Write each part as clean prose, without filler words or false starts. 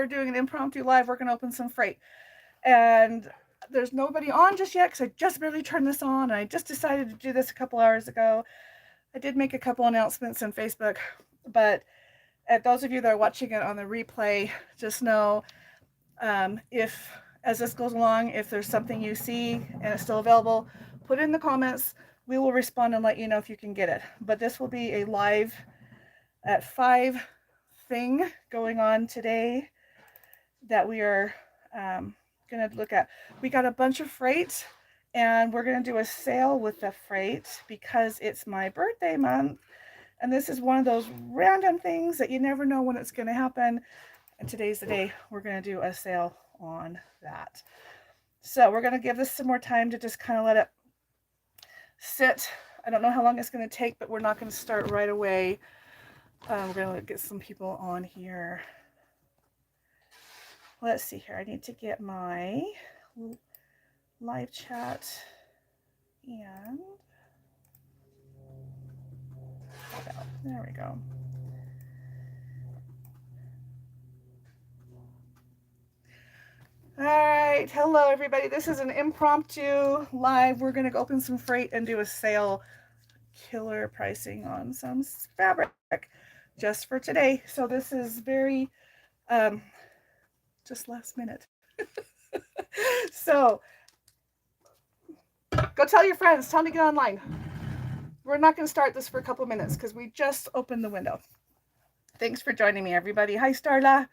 we're doing an impromptu live. We're going to open some freight. And there's nobody on just yet because I just barely turned this on. And I just decided to do this a couple hours ago. I did make a couple announcements on Facebook, but at those of you that are watching it on the replay, just know if, as this goes along, if there's something you see and it's still available, put it in the comments. We will respond and let you know if you can get it. But this will be a live at 5 thing going on today that we are going to look at. We got a bunch of freight, and we're going to do a sale with the freight because it's my birthday month. And this is one of those random things that you never know when it's going to happen. And today's the day we're going to do a sale on that. So we're going to give this some more time to just kind of let it sit. I don't know how long it's going to take, but we're not going to start right away. We're going to get some people on here. Let's see here. I need to get my live chat and there we go. All right, hello everybody. This is an impromptu live. We're going to open some freight and do a sale. Killer pricing on some fabric just for today. So this is very just last minute. So go tell your friends, tell them to get online. We're not going to start this for a couple minutes because we just opened the window. Thanks for joining me, everybody. Hi, Starla.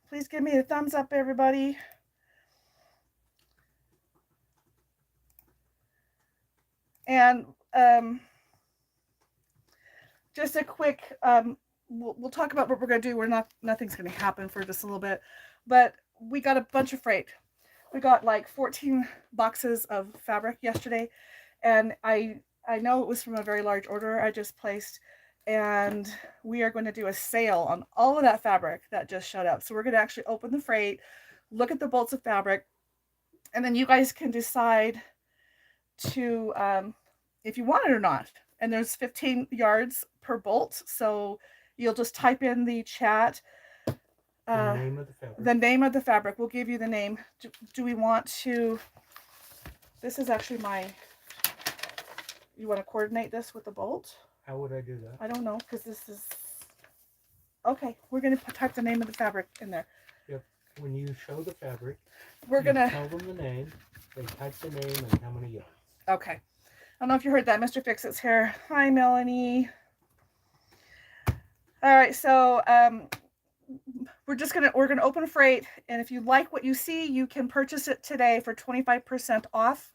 Please give me a thumbs up, everybody. And just a quick, we'll talk about what we're going to do. Nothing's going to happen for just a little bit, but we got a bunch of freight. We got like 14 boxes of fabric yesterday, and I know it was from a very large order I just placed, and we are going to do a sale on all of that fabric that just showed up. So we're going to actually open the freight, look at the bolts of fabric, and then you guys can decide to if you want it or not. And there's 15 yards per bolt, so you'll just type in the chat the name of the fabric. The name of the fabric. We'll give you the name. Do we want to, this is actually my, you want to coordinate this with the bolt? How would I do that? I don't know, because this is, okay, we're going to type the name of the fabric in there. Yep. When you show the fabric, we're going to tell them the name, they type the name and how many yards. Okay. I don't know if you heard that. Mr. Fix-It's here. Hi, Melanie. All right, so we're gonna open freight, and if you like what you see, you can purchase it today for 25% off.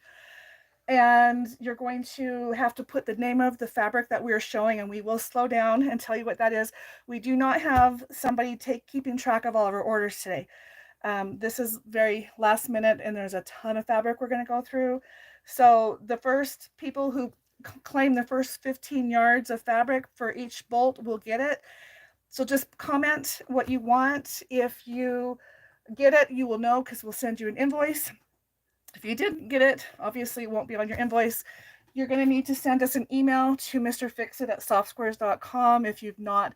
And you're going to have to put the name of the fabric that we are showing, and we will slow down and tell you what that is. We do not have somebody keeping track of all of our orders today. This is very last minute, and there's a ton of fabric we're going to go through. So the first people who claim the first 15 yards of fabric for each bolt will get it. So just comment what you want. If you get it, you will know because we'll send you an invoice. If you didn't get it, obviously it won't be on your invoice. You're going to need to send us an email to mrfixit@softsquares.com if you've not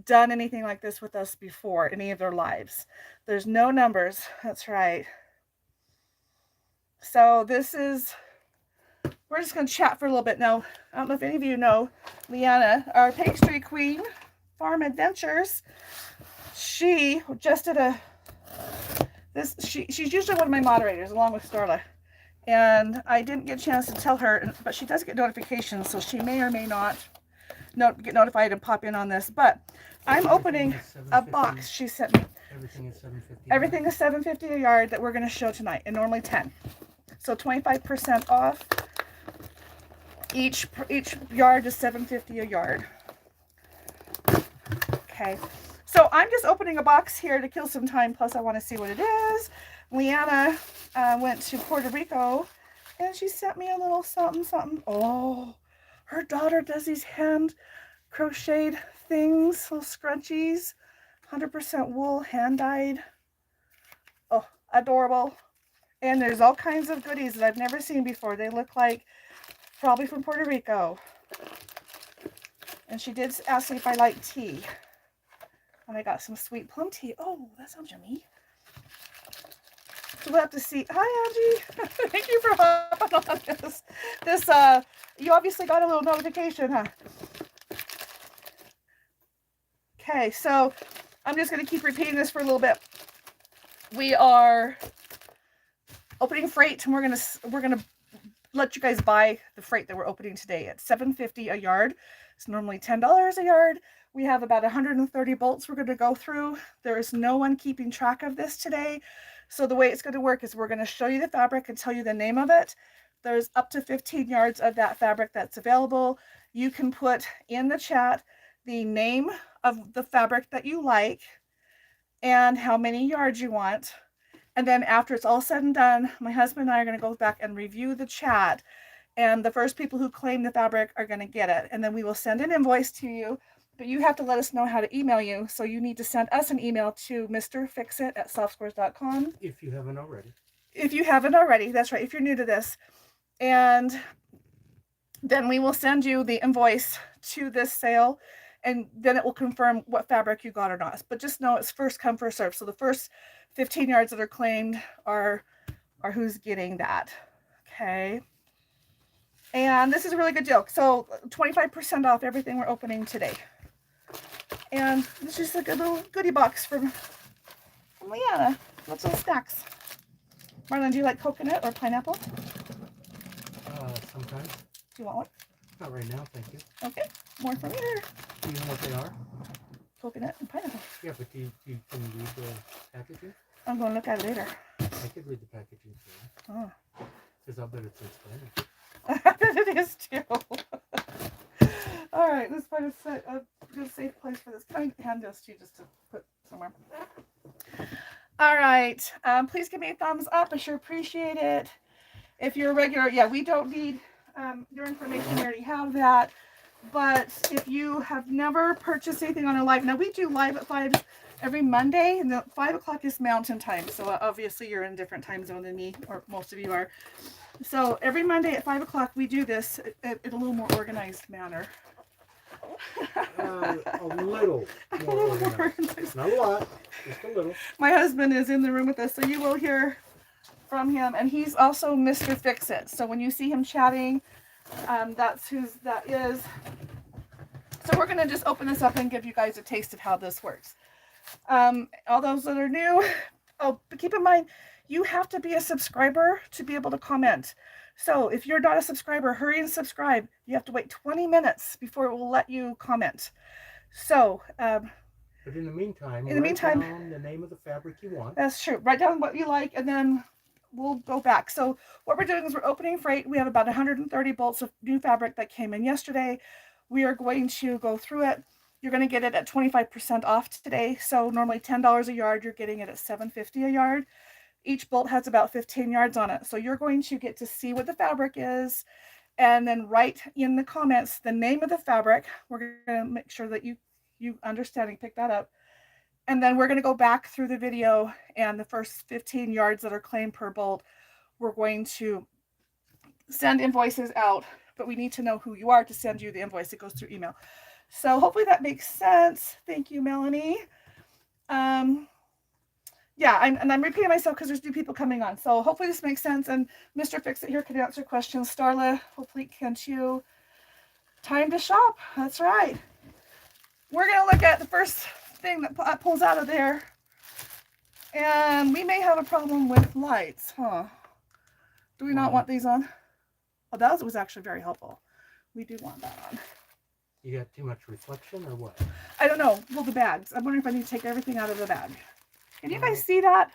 done anything like this with us before, any of their lives. There's no numbers. That's right. So this is, we're just going to chat for a little bit now. I don't know if any of you know Leanna, our pastry queen, Farm Adventures. She just did she's usually one of my moderators along with Starla. And I didn't get a chance to tell her, but she does get notifications, so she may or may not get notified and pop in on this. But I'm opening a box she sent me. Everything is $7.50. Everything is $7.50 a yard that we're going to show tonight, and normally $10. So 25% off. Each yard is $7.50 a yard. Okay. So I'm just opening a box here to kill some time. Plus, I want to see what it is. Leanna went to Puerto Rico, and she sent me a little something, something. Oh, her daughter does these hand crocheted things, little scrunchies, 100% wool, hand dyed. Oh, adorable. And there's all kinds of goodies that I've never seen before. They look like probably from Puerto Rico. And she did ask me if I like tea. And I got some sweet plum tea. Oh, that sounds yummy. So we'll have to see. Hi, Angie. Thank you for hopping on this. You obviously got a little notification, huh? Okay, so I'm just going to keep repeating this for a little bit. We are opening freight, and we're gonna let you guys buy the freight that we're opening today at $7.50 a yard. It's normally $10 a yard. We have about 130 bolts we're going to go through. There is no one keeping track of this today. So the way it's going to work is we're going to show you the fabric and tell you the name of it. There's up to 15 yards of that fabric that's available. You can put in the chat the name of the fabric that you like and how many yards you want. And then after it's all said and done, my husband and I are going to go back and review the chat. And the first people who claim the fabric are going to get it. And then we will send an invoice to you. But you have to let us know how to email you. So you need to send us an email to mrfixit@softsquares.com. If you haven't already. If you haven't already, that's right, if you're new to this. And then we will send you the invoice to this sale. And then it will confirm what fabric you got or not. But just know it's first come, first serve. So the first 15 yards that are claimed are who's getting that. Okay. And this is a really good deal. So 25% off everything we're opening today. And this is just a good little goodie box from Leanna. Lots of snacks. Marlon, do you like coconut or pineapple? Sometimes. Do you want one? Not right now, thank you. Okay. More from you there. Do you know what they are? Coconut and pineapple. Yeah, but can you read the packaging? I'm going to look at it later. I could read the packaging for you. Oh. Because I'll bet it's in Spanish. It is too. All right, let's find a good safe place for this. Can I hand this to you just to put somewhere? All right, please give me a thumbs up. I sure appreciate it. If you're a regular, yeah, we don't need your information. We already have that. But if you have never purchased anything on a live, now we do live at 5 every Monday, and the 5 o'clock is Mountain Time. So obviously you're in a different time zone than me, or most of you are. So every Monday at 5 o'clock we do this in a little more organized manner. A little more organized. Not a lot, just a little. My husband is in the room with us, so you will hear from him, and he's also Mr. Fix-It. So when you see him chatting, that's who that is. So we're going to just open this up and give you guys a taste of how this works. All those that are new, but keep in mind, you have to be a subscriber to be able to comment. So if you're not a subscriber, hurry and subscribe. You have to wait 20 minutes before it will let you comment. So, but in the meantime, write down the name of the fabric you want. That's true. Write down what you like, and then we'll go back. So what we're doing is we're opening freight. We have about 130 bolts of new fabric that came in yesterday. We are going to go through it. You're going to get it at 25% off today. So normally $10 a yard, you're getting it at $7.50 a yard. Each bolt has about 15 yards on it. So you're going to get to see what the fabric is, and then write in the comments the name of the fabric. We're going to make sure that you understand and pick that up. And then we're going to go back through the video, and the first 15 yards that are claimed per bolt, we're going to send invoices out, but we need to know who you are to send you the invoice. It goes through email. So hopefully that makes sense. Thank you, Melanie. Yeah, I'm repeating myself because there's new people coming on. So hopefully this makes sense. And Mr. Fix-It here can answer questions. Starla, hopefully can too. Time to shop. That's right. We're going to look at the first thing that pulls out of there. And we may have a problem with lights, huh? Do we not want these on? Oh, that was actually very helpful. We do want that on. You got too much reflection or what? I don't know. Well, the bags. I'm wondering if I need to take everything out of the bag. Can you guys see that?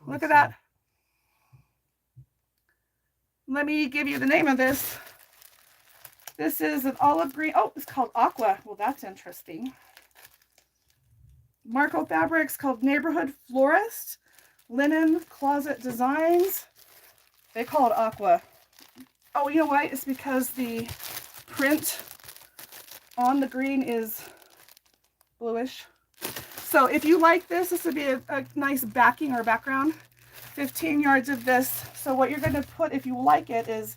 Look at that. Let me give you the name of this. This is an olive green. Oh, it's called Aqua. Well, that's interesting. Marco Fabrics called Neighborhood Florist. Linen Closet Designs. They call it Aqua. Oh, you know why? It's because the print on the green is bluish. So if you like this, this would be a nice backing or background. 15 yards of this. So what you're going to put, if you like it, is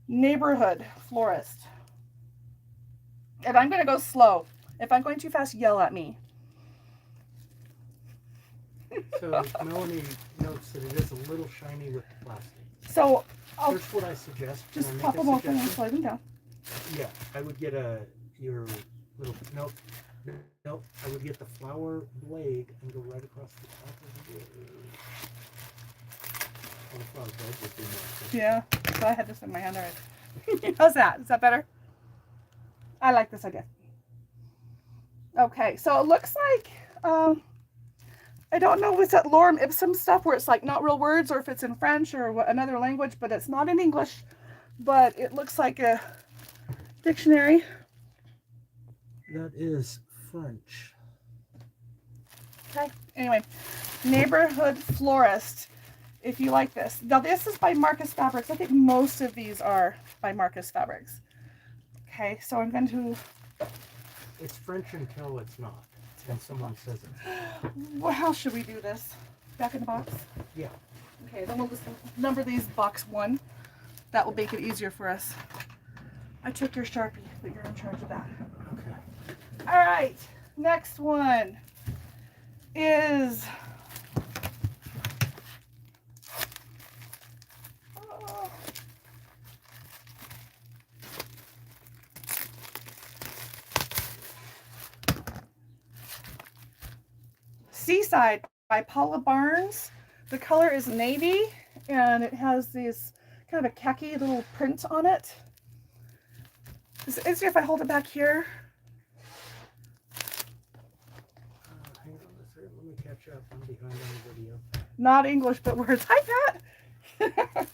Neighborhood Florist. And I'm going to go slow If I'm going too fast, yell at me. So Melanie notes that it is a little shiny with the plastic. So here's what I suggest. Just pop them open and slide them down. Yeah, I would get your little nope. I would get the flower blade and go right across the top of the blade. Oh, the flower blade would be nice. Yeah, so I had this in my hand already. How's that? Is that better? I like this idea. Okay, so it looks like I don't know if it's that Lorem Ipsum stuff where it's like not real words or if it's in French or another language, but it's not in English, but it looks like a dictionary. That is French. Okay, anyway, neighborhood florist, if you like this. Now this is by Marcus Fabrics. I think most of these are by Marcus Fabrics. Okay, so I'm going to... It's French until it's not. And someone says it. Well, how should we do this? Back in the box? Yeah. Okay, then we'll just number these box 1. That will make it easier for us. I took your Sharpie, but you're in charge of that. Okay. All right, next one is Seaside by Paula Barnes. The color is navy and it has this kind of a khaki little print on it. Is it easier if I hold it back here? Hang on a second. Let me catch up. I'm behind on the video. Not English, but words. Hi, Pat.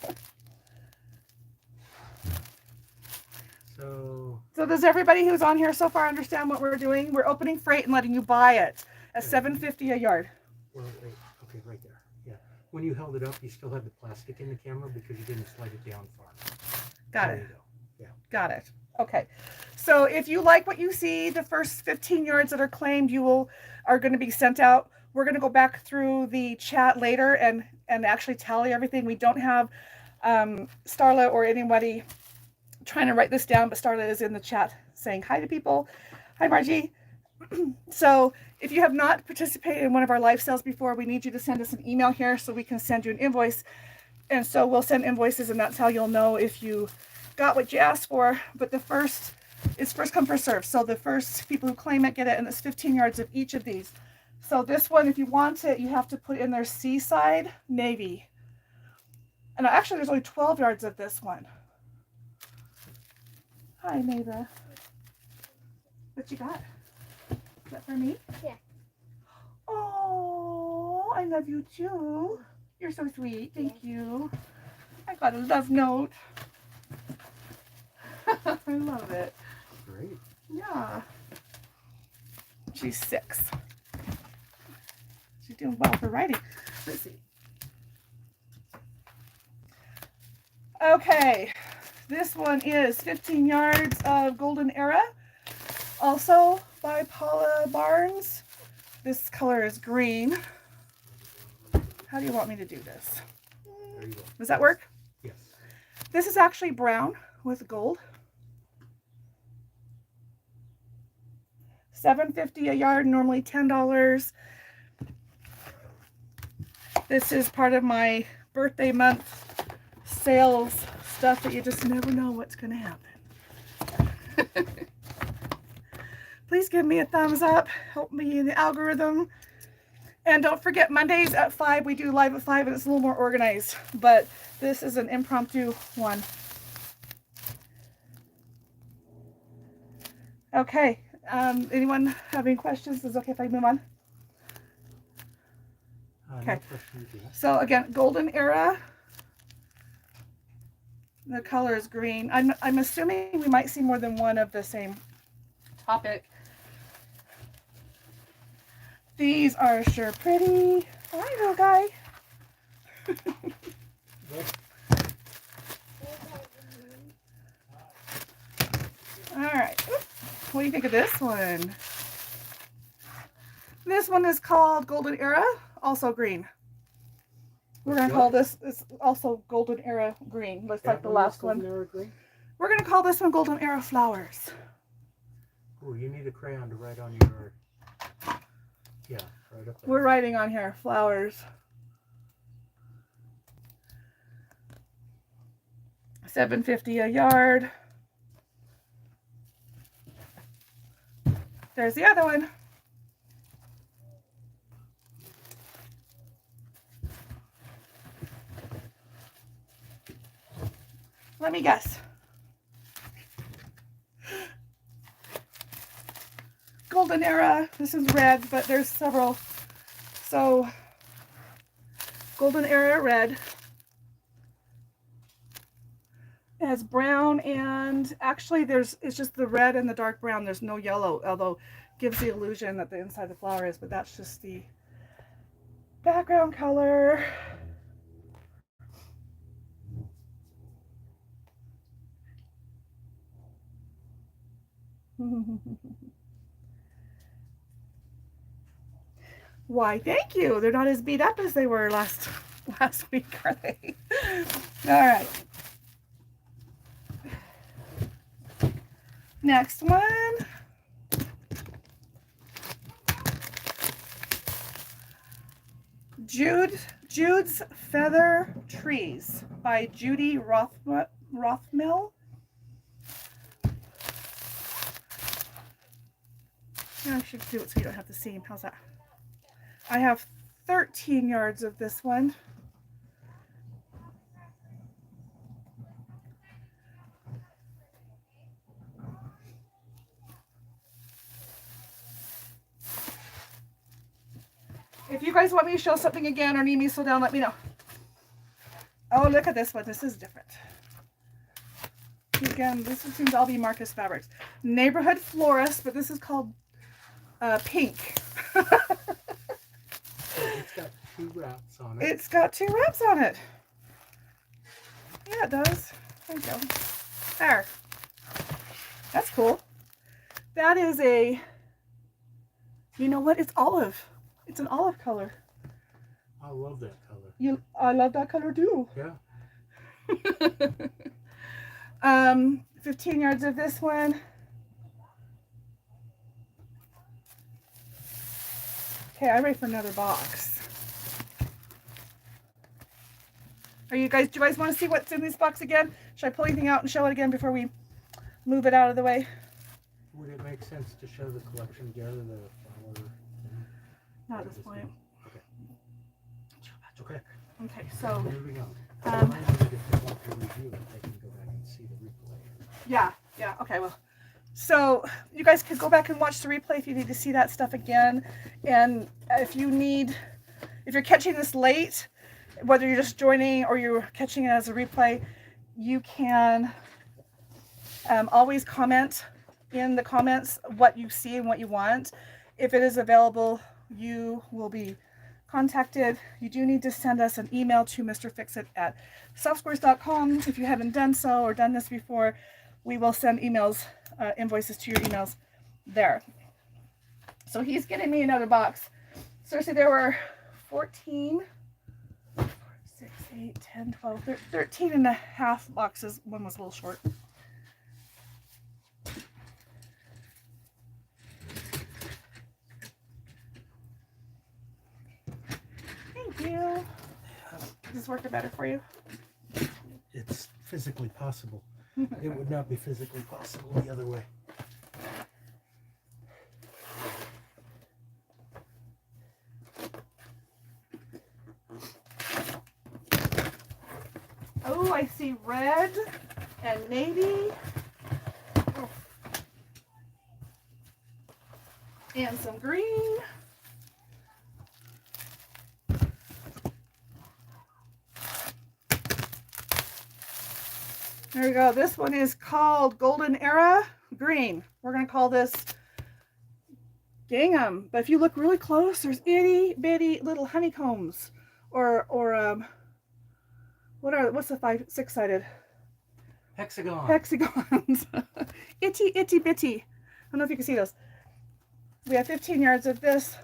So does everybody who's on here so far understand what we're doing? We're opening freight and letting you buy it at $7.50 a yard. Well, wait. Okay, right there. Yeah. When you held it up, you still had the plastic in the camera because you didn't slide it down far enough. Got There it. you go. Yeah. Got it. Okay. So if you like what you see, the first 15 yards that are claimed, are going to be sent out. We're going to go back through the chat later and actually tally everything. We don't have Starla or anybody trying to write this down, but Starla is in the chat saying hi to people. Hi, Margie. So if you have not participated in one of our live sales before, we need you to send us an email here so we can send you an invoice. And so we'll send invoices, and that's how you'll know if you got what you asked for. But the first is first come, first serve. So the first people who claim it get it, and it's 15 yards of each of these. So this one, if you want it, you have to put in there Seaside Navy. And actually, there's only 12 yards of this one. Hi, Neva. What you got? Is that for me? Yeah. Oh, I love you too. You're so sweet. Thank you. I got a love note. I love it. Great. Yeah. She's 6. She's doing well for writing. Let's see. Okay. This one is 15 yards of Golden Era. Also by Paula Barnes. This color is green. How do you want me to do this? There you go. Does that work? Yes. This is actually brown with gold. $7.50 a yard, normally $10. This is part of my birthday month sales stuff that you just never know what's going to happen. Please give me a thumbs up. Help me in the algorithm. And don't forget, Mondays at 5, we do live at 5, and it's a little more organized. But this is an impromptu one. Okay. Anyone have any questions? Is it okay if I move on? Okay. No, so again, Golden Era. The color is green. I'm assuming we might see more than one of the same topic. These are sure pretty. Hi, little guy. All right. What do you think of this one? This one is called Golden Era, also green. We're going to call this, it's also Golden Era green. Looks like the last one. We're going to call this one Golden Era Flowers. Oh, you need a crayon to write on your. Yeah, right up there. We're writing on here, flowers. $7.50 a yard. There's the other one. Let me guess. Golden Era. This is red, but there's several. So, Golden Era red. It has brown, and actually it's just the red and the dark brown. There's no yellow, although it gives the illusion that the inside of the flower is, but that's just the background color. Why, thank you. They're not as beat up as they were last week, are they? All right. Next one. Jude's Feather Trees by Judy Rothmill. Yeah, I should do it so you don't have to see. How's that? I have 13 yards of this one. If you guys want me to show something again or need me to slow down, let me know. Oh, look at this one. This is different. Again, this seems all be Marcus Fabrics. Neighborhood Florist, but this is called Pink. It's got 2 wraps on it. It's got 2 wraps on it. Yeah, it does. There you go. There. That's cool. That is a, you know what? It's olive. It's an olive color. I love that color. I love that color too. Yeah. 15 yards of this one. Okay, I'm ready for another box. Do you guys want to see what's in this box again? Should I pull anything out and show it again before we move it out of the way? Would it make sense to show the collection together, the flower thing? Not at this point. Okay. Okay. Okay, so Moving on. If they want to review it, they can go back and see the replay. yeah, okay, well. So you guys could go back and watch the replay if you need to see that stuff again. And if you're catching this late, whether you're just joining or you're catching it as a replay, you can always comment in the comments what you see and what you want. If it is available, you will be contacted. You do need to send us an email to mrfixit@softsquares.com. If you haven't done so or done this before, we will send emails, invoices to your emails there. So he's getting me another box. Seriously, there were 14, 4, 6, 8, 10, 12, 13 and a half boxes. One was a little short. Thank you. Is this working better for you? It's physically possible. It would not be physically possible the other way. Oh, I see red and navy. Oh. And some green. There we go. This one is called Golden Era Green. We're going to call this gingham. But if you look really close, there's itty bitty little honeycombs. Or what's the 6-sided? Hexagon. Hexagons. Itty bitty. I don't know if you can see those. We have 15 yards of this.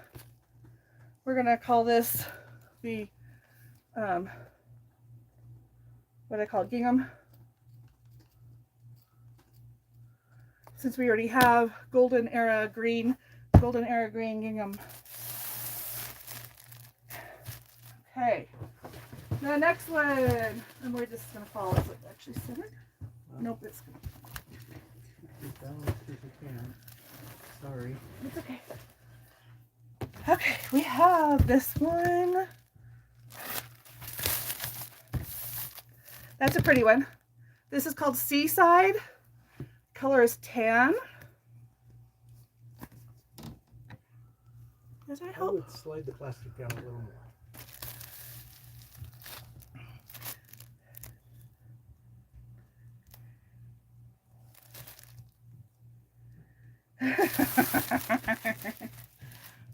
We're going to call this the, what do I call it? Gingham. since we already have golden era green gingham. Okay, the next one, and we're just gonna follow it actually centered. Nope, it's gonna. Sorry. It's okay. Okay, we have this one. That's a pretty one. This is called Seaside. Color is tan. Does that I help? would slide the plastic down a little more.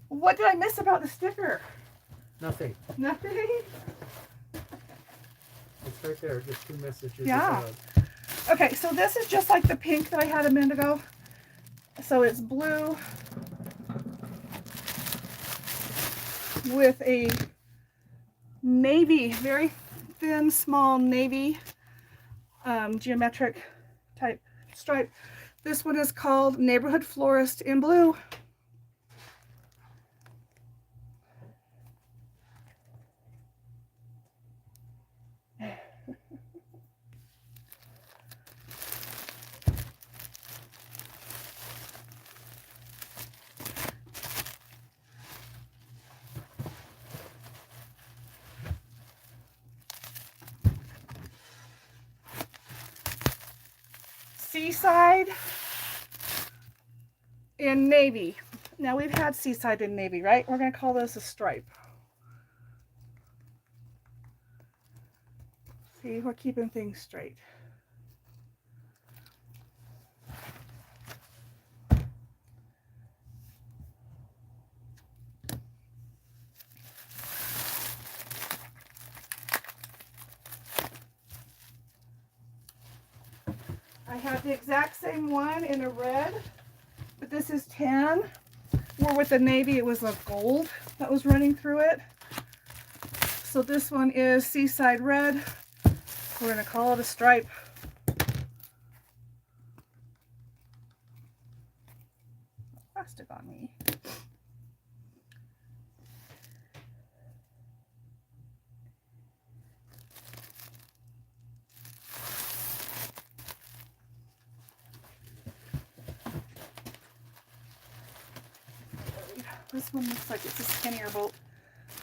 What did I miss about the sticker? Nothing. Nothing? It's right there. Just two messages. Yeah. above. Okay, so this is just like the pink that I had a minute ago. So it's blue with a navy, very thin, small navy geometric type stripe. This one is called Neighborhood Florist in blue. Seaside in navy. Now we've had Seaside in navy, right? We're going to call this a stripe. See, we're keeping things straight. I have the exact same one in a red, but this is tan. Where with the navy, it was a gold that was running through it. So this one is Seaside Red. We're going to call it a stripe. Plastic on me. This one looks like it's a skinnier bolt.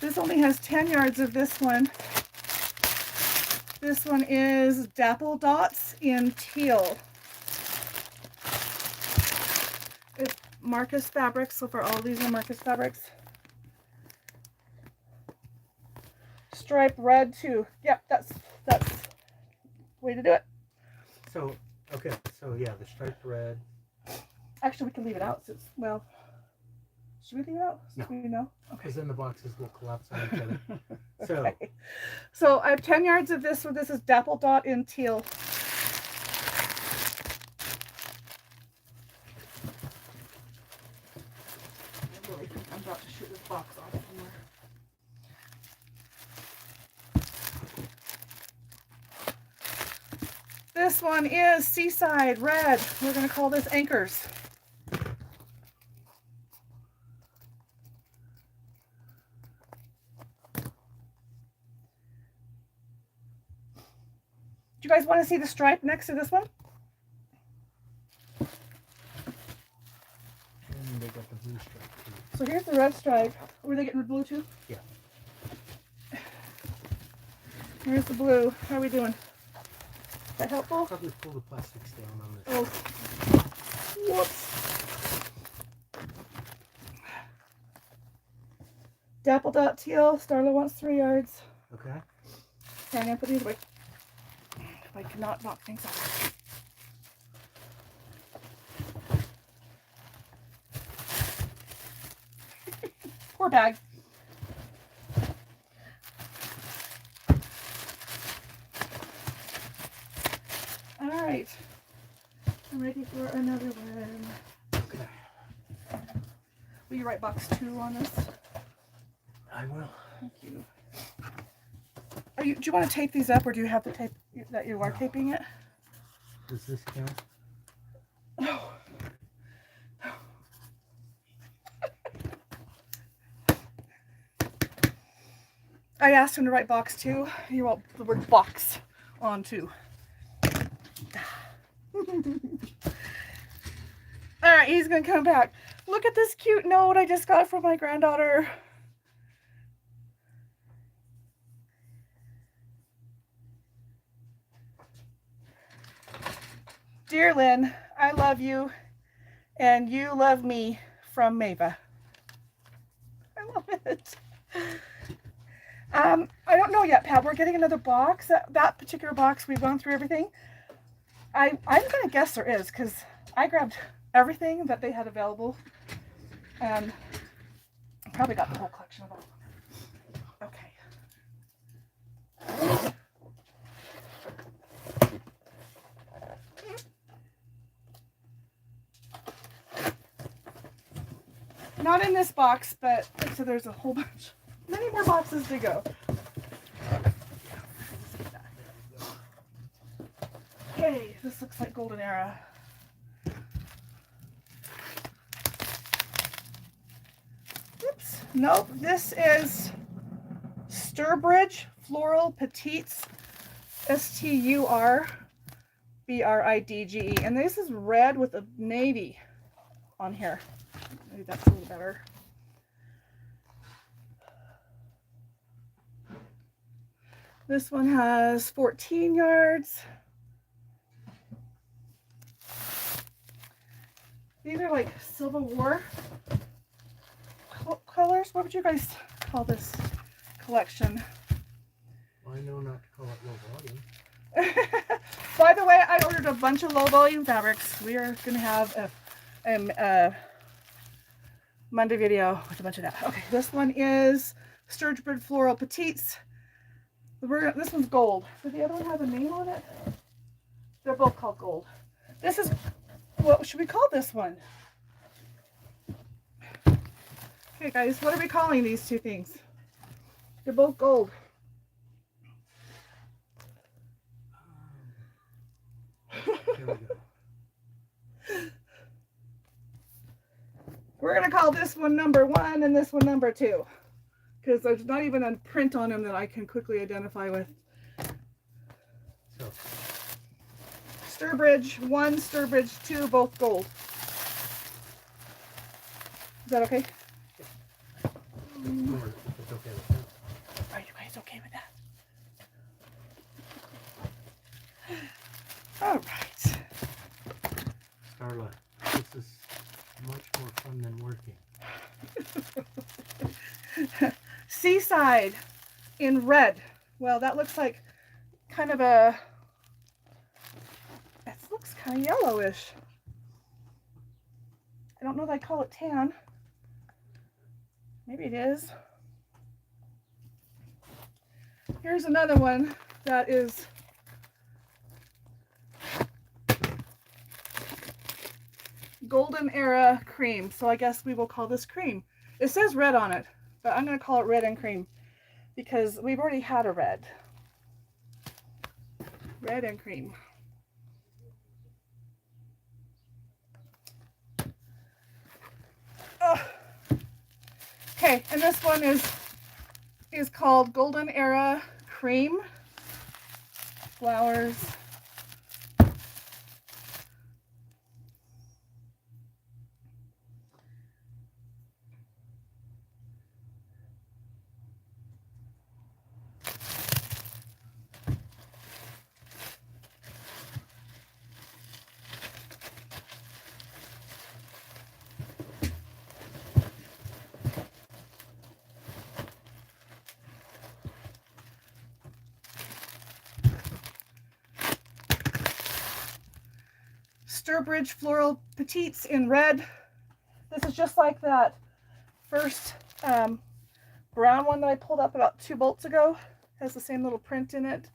This only has 10 yards of this one. This one is Dapple Dots in teal. It's Marcus Fabrics, so for all these are Marcus Fabrics. Stripe red too. Yep, that's way to do it. So, okay. So, yeah, the striped red. Actually, we can leave it out since, well, should we leave it out? No. We know? Okay. Because then the boxes will collapse on each other. So, Okay. So I have 10 yards of this one. This is Dapple Dot in teal. I really think I'm about to shoot this box off somewhere. This one is Seaside Red. We're going to call this Anchors. Do you guys want to see the stripe next to this one? and they got the blue stripe too. So here's the red stripe. Were they getting the blue too? Yeah. Here's the blue. How are we doing? Is that helpful? Probably pull the plastics down on this. Oh, whoops. Dapple Dot teal. Starla wants 3 yards. Okay. Okay, I'm going to put these away. If I cannot knock things out. Poor bag. All right. I'm ready for another one. Okay. Will you write box 2 on this? I will. Thank you. Do you want to tape these up, or do you have the tape that you are taping it? Does this count? Oh, I asked him to write box 2. He wrote the word box on 2. All right, he's gonna come back. Look at this cute note I just got from my granddaughter. Dear Lynn, I love you, and you love me, from Mava. I love it. I don't know yet, Pat. We're getting another box. That particular box, we've gone through everything. I'm gonna guess there is, because I grabbed everything that they had available, and probably got the whole collection of them. Okay. Not in this box, but so there's a whole bunch, many more boxes to go. Okay, this looks like Golden Era. Oops, nope, this is Sturbridge Floral Petites, Sturbridge, and this is red with a navy on here. Maybe that's a little better. This one has 14 yards. These are like Civil War colors. What would you guys call this collection? I know not to call it low volume. By the way, I ordered a bunch of low volume fabrics. We are going to have a Monday video with a bunch of that. Okay, this one is Sturbridge Floral Petites. This one's gold. Did the other one have a name on it? They're both called gold. This is, what should we call this one? Okay guys, what are we calling these two things? They're both gold. Here we go. We're going to call this one number 1 and this one number 2. Because there's not even a print on them that I can quickly identify with. So, Sturbridge 1, Sturbridge 2, both gold. Is that okay? or if it's okay with that. Are you guys okay with that? All right. Starla, this is much more fun than working. Seaside in red. Well, that looks like kind of a, it looks kind of yellowish. I don't know that I call it tan. Maybe it is. Here's another one that is Golden Era cream. So I guess we will call this cream. It says red on it, but I'm going to call it red and cream because we've already had a red. Red and cream. Okay, and this one is called Golden Era Cream. Flowers. Sturbridge Floral Petites in red. This is just like that first brown one that I pulled up about 2 bolts ago. Has the same little print in it.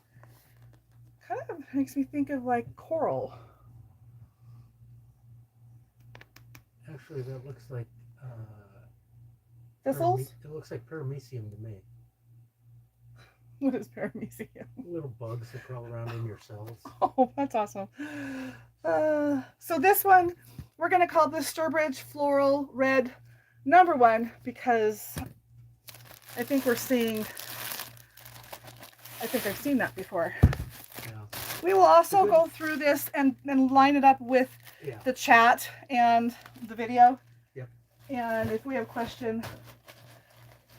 Kind of makes me think of like coral. Actually, that looks like Thistles? it looks like paramecium to me. What is paramecium? Little bugs that crawl around in your cells. Oh, that's awesome. So this one, we're going to call this Sturbridge Floral Red number 1 because I think we're seeing I think I've seen that before. Yeah. We will also go through this and line it up with the chat and the video. Yep. And if we have questions,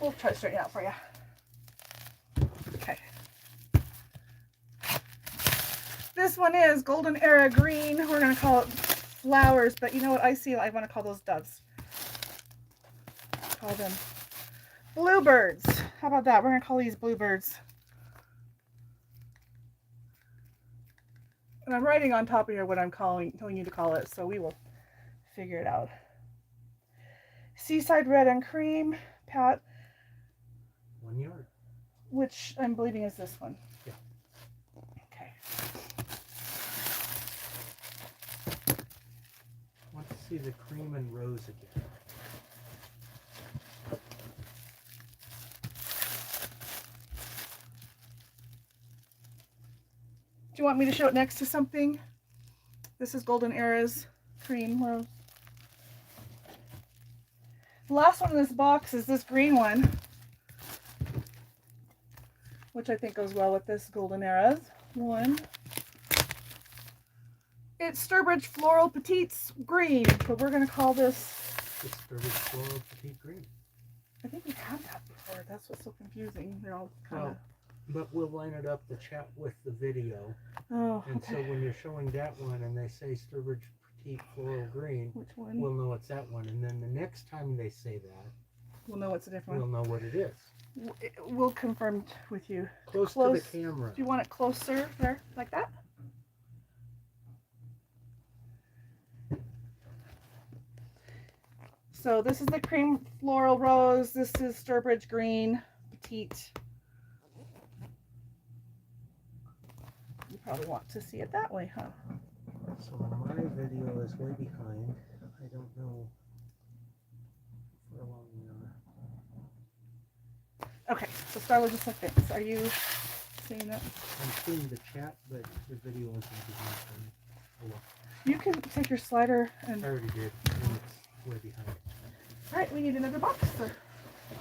we'll try to straighten it out for you. Okay. This one is Golden Era Green. We're going to call it flowers, but you know what? I want to call those doves. Call them bluebirds. How about that? We're going to call these bluebirds. And I'm writing on top of here what I'm telling you to call it, so we will figure it out. Seaside Red and Cream, Pat. 1 yard. Which I'm believing is this one. Yeah. Okay. I want to see the cream and rose again. Do you want me to show it next to something? This is Golden Era's cream rose. The last one in this box is this green one, which I think goes well with this Golden Era's one. It's Sturbridge Floral Petites Green, but we're going to call this... It's Sturbridge Floral Petite Green. I think we've had that before. That's what's so confusing. They're all kind of... But we'll line it up, the chat with the video. Oh, and so when you're showing that one and they say Sturbridge Petite Floral Green, which one? We'll know it's that one. And then the next time they say that, we'll know it's a different one. We'll know what it is. We'll confirm with you. Close to the camera. Do you want it closer there, like that? So this is the cream floral rose. This is Sturbridge Green Petite. You probably want to see it that way, huh? So my video is way behind. I don't know how long we are. Okay, so Starla, just like this. Are you seeing that? I'm seeing the chat, but the video isn't behind. Oh well. You can take your slider and... I already did. And it's way behind. Alright, we need another box.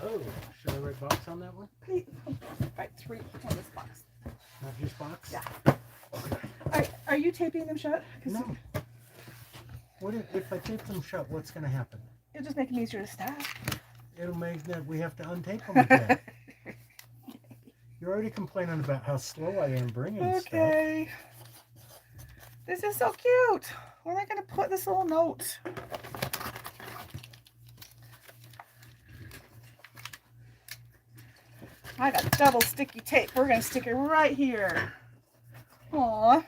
Oh, should I write box on that one? Please. Right, 3 on this box. Not just box? Yeah. Are you taping them shut? No. What if I tape them shut, what's going to happen? It'll just make them easier to stack. It'll make that we have to untape them again. You're already complaining about how slow I am bringing stuff. Okay. This is so cute. Where am I going to put this little note? I got double sticky tape. We're going to stick it right here. Aww.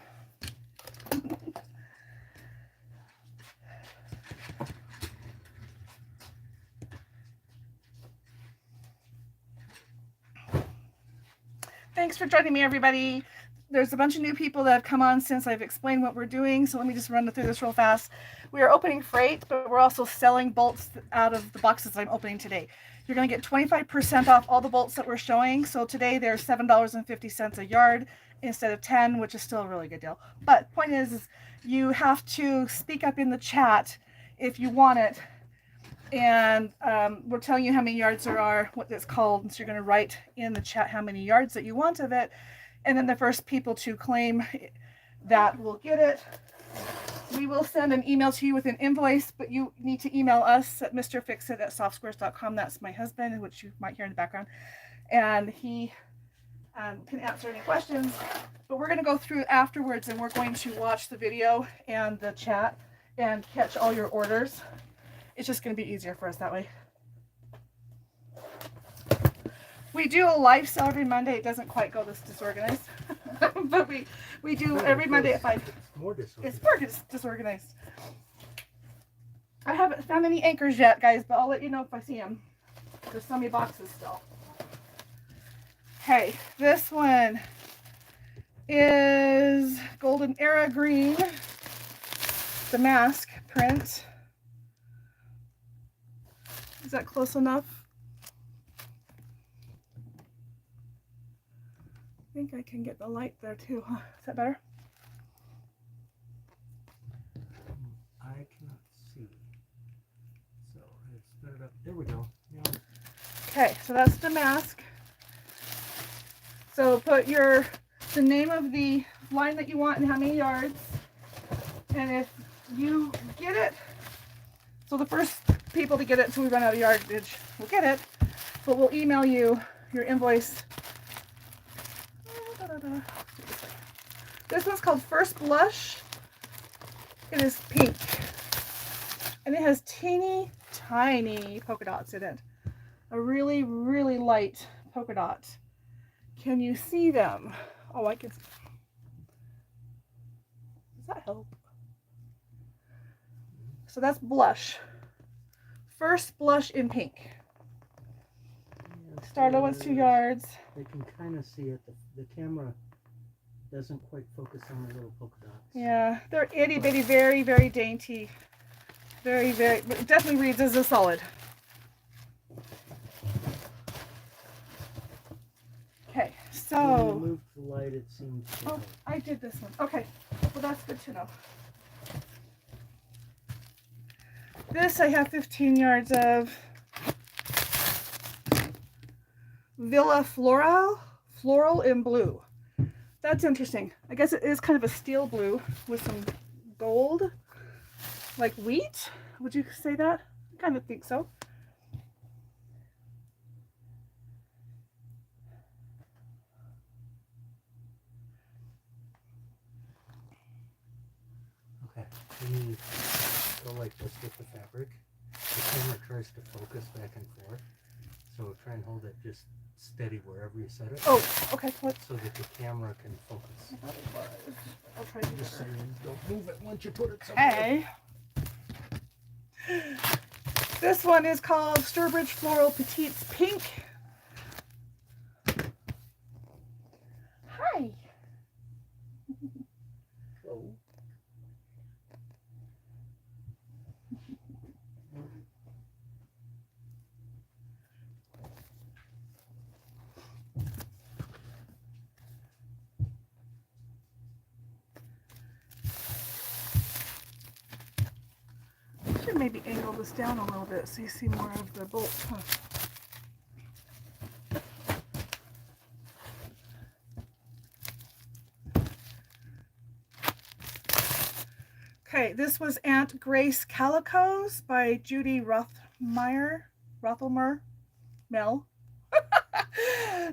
Thanks for joining me, everybody. There's a bunch of new people that have come on since I've explained what we're doing, so let me just run through this real fast. We are opening freight, but we're also selling bolts out of the boxes I'm opening today. You're going to get 25% off all the bolts that we're showing. So today they're $7.50 a yard instead of 10, which is still a really good deal. But point is you have to speak up in the chat if you want it. And we're telling you how many yards there are, what it's called. So you're going to write in the chat how many yards that you want of it. And then the first people to claim that will get it. We will send an email to you with an invoice, but you need to email us at mrfixit@softsquares.com. That's my husband, which you might hear in the background. And he can answer any questions. But we're going to go through afterwards, and we're going to watch the video and the chat and catch all your orders. It's just going to be easier for us that way. We do a live sale every Monday. It doesn't quite go this disorganized, but we do every Monday at 5. It's more disorganized. I haven't found any anchors yet, guys, but I'll let you know if I see them. There's so many boxes still. Okay, this one is Golden Era Green, the mask print. Is that close enough? I think I can get the light there too, huh? Is that better? I cannot see. So it's sped it up. There we go. Yeah. Okay, so that's the mask. So put the name of the line that you want and how many yards. And if you get it, so the first people to get it until we run out of yardage will get it, but we'll email you your invoice. This one's called First Blush. It is pink. And it has teeny tiny polka dots in it. A really, really light polka dot. Can you see them? Oh, I can. Does that help? So that's blush. First blush in pink. Yeah, Starla wants 2 yards. I can kind of see it. The camera doesn't quite focus on the little polka dots. Yeah, they're itty bitty, very, very dainty. Very, very, but it definitely reads as a solid. Okay, When you so. moved the light, it seemed to Oh, help. I did this one. Okay, well that's good to know. This I have 15 yards of Villa Floral in blue. That's interesting. I guess it is kind of a steel blue with some gold, like wheat. Would you say that? I kind of think so. Okay, when you go like this with the fabric, the camera tries to focus back and forth. So try and hold it just steady wherever you set it. Oh, okay. What? So that the camera can focus. I thought it was. I'll try to do Just so better. you don't move it once you put it somewhere. Okay. This one is called Sturbridge Floral Petites Pink. Hi. Oh. I should maybe angle this down a little bit so you see more of the bolts. Huh? Okay, this was Aunt Grace Calicos by Judy Rothelmer. Mel.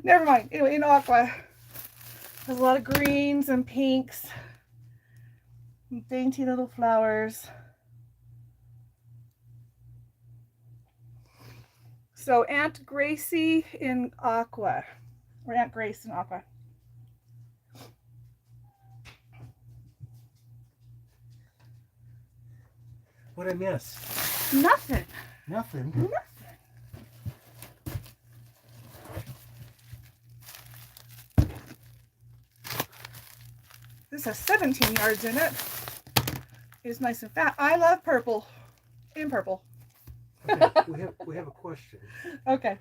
Never mind. Anyway, in aqua. There's a lot of greens and pinks. And dainty little flowers. So Aunt Gracie in aqua. Or Aunt Grace in aqua. What'd I miss? Nothing. Nothing. Nothing. This has 17 yards in it. It's nice and fat. I love purple. In purple. Okay, we have a question. Okay.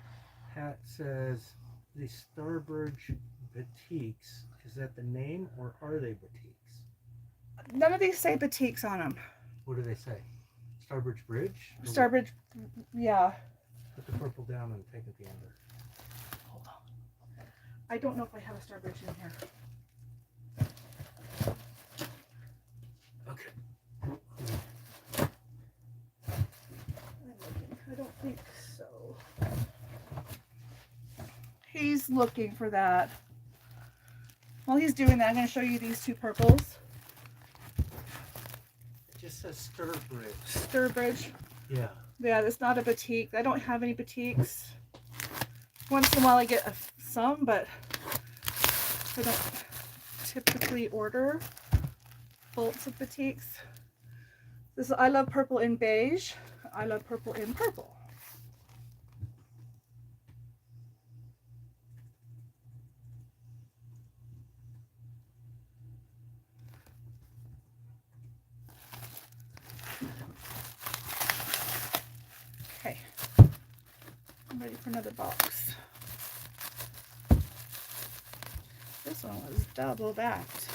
Pat says the Starbridge Batiks. Is that the name or are they batiks? None of these say batiks on them. What do they say? Starbridge Bridge? Or what? Starbridge, yeah. Put the purple down and take it the under. Hold on. I don't know if I have a Starbridge in here. Okay. I don't think so. He's looking for that. While he's doing that, I'm going to show you these 2 purples. It just says Starbridge. Sturbridge. Yeah. Yeah, it's not a batik. I don't have any batiks. Once in a while I get some, but I don't typically order bolts of batiks. This is I love purple in beige. I love purple in purple. Okay, I'm ready for another box. This one was double backed.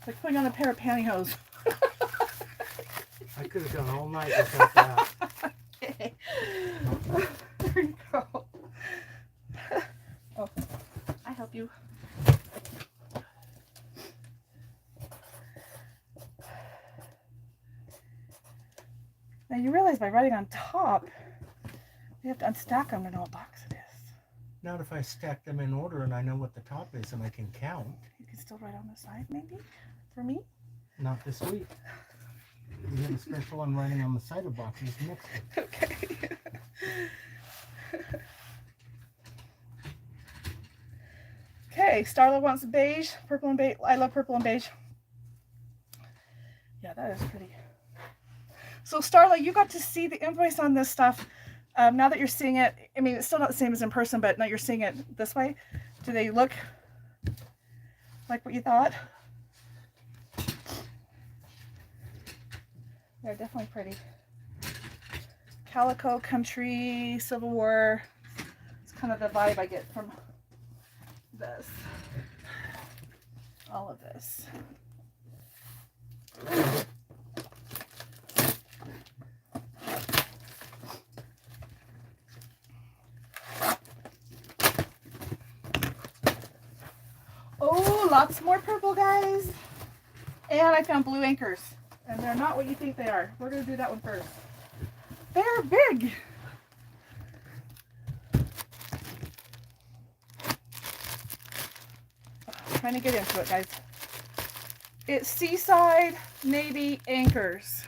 It's like putting on a pair of pantyhose. I could have gone all night without that. Okay. There you go. Oh, I help you. Now you realize by writing on top, you have to unstack them to know what box it is. Not if I stack them in order and I know what the top is and I can count. You can still write on the side, maybe, for me? Not this week. We have a special on writing on the side of boxes next week. Okay. Okay, Starla wants beige, purple and beige. I love purple and beige. Yeah, that is pretty. So Starla, you got to see the invoice on this stuff. Now that you're seeing it, I mean, it's still not the same as in person, but now you're seeing it this way. Do they look like what you thought? They're definitely pretty. Calico, country, Civil War. It's kind of the vibe I get from this. All of this. Oh, lots more purple, guys. And I found blue anchors. And they're not what you think they are. We're going to do that one first. They're big. Trying to get into it, guys. It's Seaside Navy Anchors.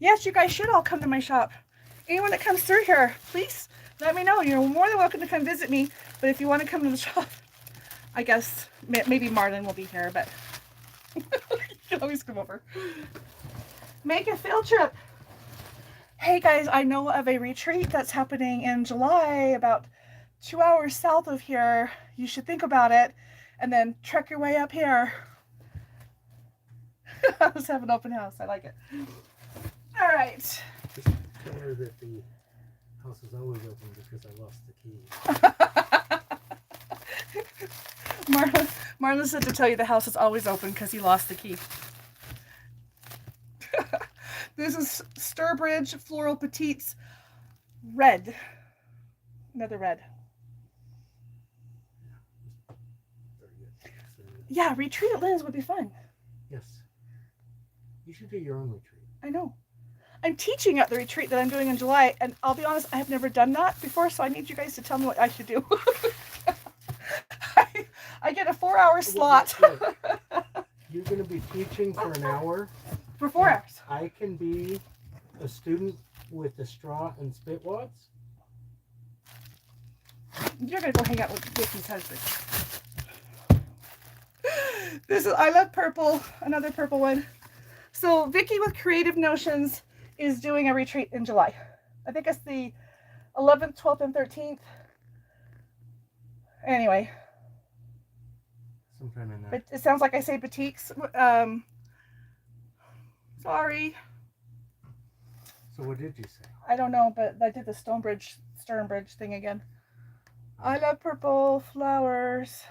Yes, you guys should all come to my shop. Anyone that comes through here, please let me know. You're more than welcome to come visit me. But if you want to come to the shop, I guess maybe Marlon will be here, but you can always come over. Make a field trip. Hey guys, I know of a retreat that's happening in July about 2 hours south of here. You should think about it and then trek your way up here. I was having an open house. I like it. All right. Just tell her that the house is always open because I lost the key. Marlon said to tell you the house is always open because he lost the key. This is Sturbridge Floral Petites Red. Another red. Very good. So, Yeah, retreat at Lynne's would be fun. yes. You should do your own retreat. I know. I'm teaching at the retreat that I'm doing in July, and I'll be honest, I have never done that before, so I need you guys to tell me what I should do. I get a 4-hour slot. You're going to be teaching for an hour. For 4 hours. I can be a student with the straw and spit wads. You're going to go hang out with Vicky's husband. This is I Love Purple, another purple one. So Vicky with Creative Notions is doing a retreat in July. I think it's the 11th, 12th, and 13th. Anyway. Sometime in But that. it sounds like I say boutiques. Sorry. So what did you say? I don't know, but I did the Sternbridge thing again. I Love Purple Flowers.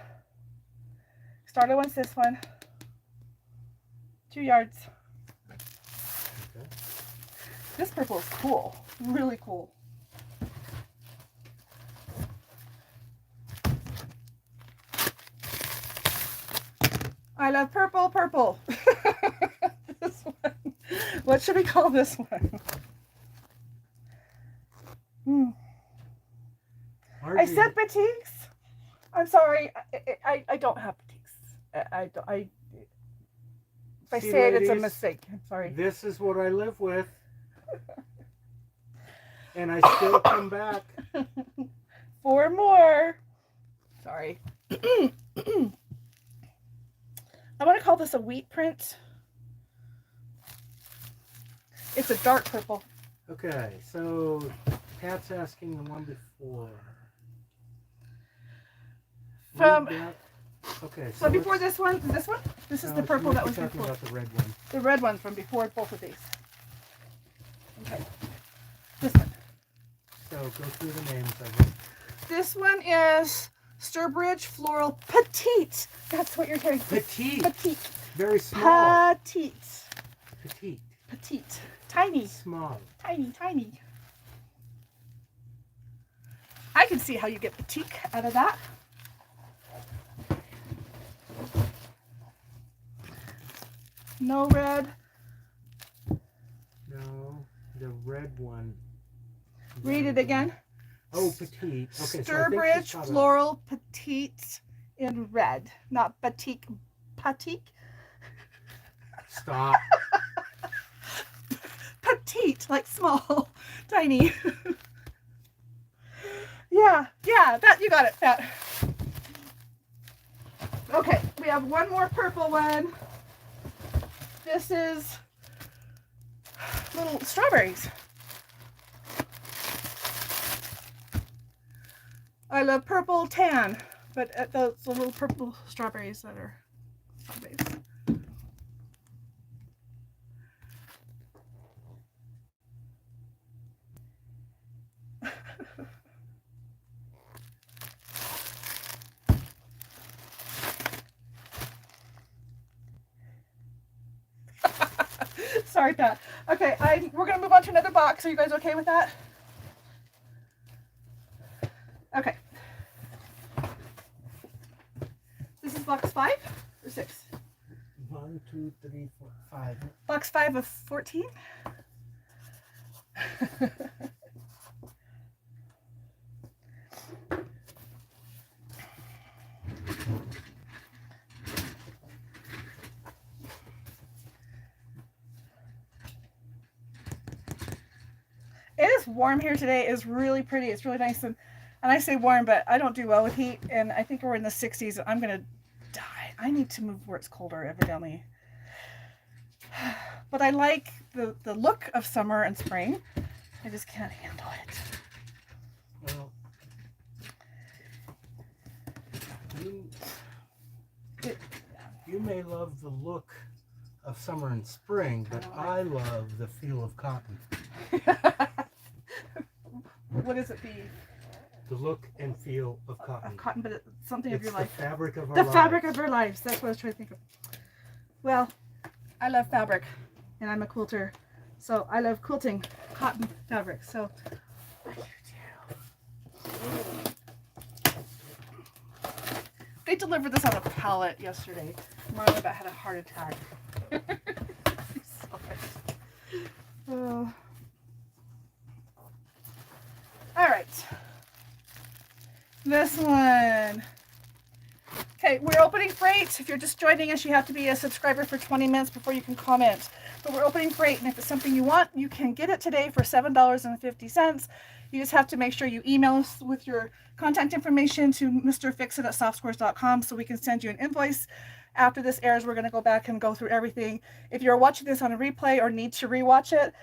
Started wants this one. 2 yards. Okay. This purple is cool. Really cool. I love purple, purple. This one. What should we call this one? I said boutiques. I'm sorry. I don't have boutiques. If I See, say it, it's a ladies, mistake. I'm sorry. This is what I live with. And I still come back. 4 more. Sorry. I want to call this a wheat print. It's a dark purple. Okay, so Pat's asking the one before. Okay, So before this one, this is the purple that was talking before. about the red one. The red one from before both of these. Okay. This one. So go through the names of them. This one is Sturbridge Floral Petite. That's what you're hearing. Petite. Petite. Very small. Petite. Petite. Petite. Tiny. Small. Tiny, tiny. I can see how you get petite out of that. No red. No, the red one. Read it again. Oh, petite. Okay, Sturbridge Floral Petite in red, not batik. Batik? Stop. Petite, like small, tiny. Yeah, that you got it, Pat. Okay, we have one more purple one. This is little strawberries. I love purple tan, but those little purple strawberries that are strawberries. Sorry, Pat. Okay, we're gonna move on to another box. Are you guys okay with that? Okay. This is box 5 or 6? 1, 2, 3, 4, 5. Box 5 of 14. It is warm here today. It's really pretty. It's really nice. And I say warm, but I don't do well with heat. And I think we're in the 60s. I'm going to die. I need to move where it's colder, evidently. But I like the look of summer and spring. I just can't handle it. Well, you may love the look of summer and spring, but I love the feel of cotton. What does it be? The look and feel of cotton. Of cotton, but it's something of your life. The fabric of our The lives. fabric of our lives. That's what I was trying to think of. Well, I love fabric, and I'm a quilter, so I love quilting cotton fabric. So I do too. They delivered this on a pallet yesterday. Marla about had a heart attack. Oh. All right. This one. Okay, we're opening freight. If you're just joining us, you have to be a subscriber for 20 minutes before you can comment. But we're opening freight, and if it's something you want, you can get it today for $7.50. You just have to make sure you email us with your contact information to mrfixit@softsquares.com so we can send you an invoice. After this airs, we're going to go back and go through everything. If you're watching this on a replay or need to rewatch it,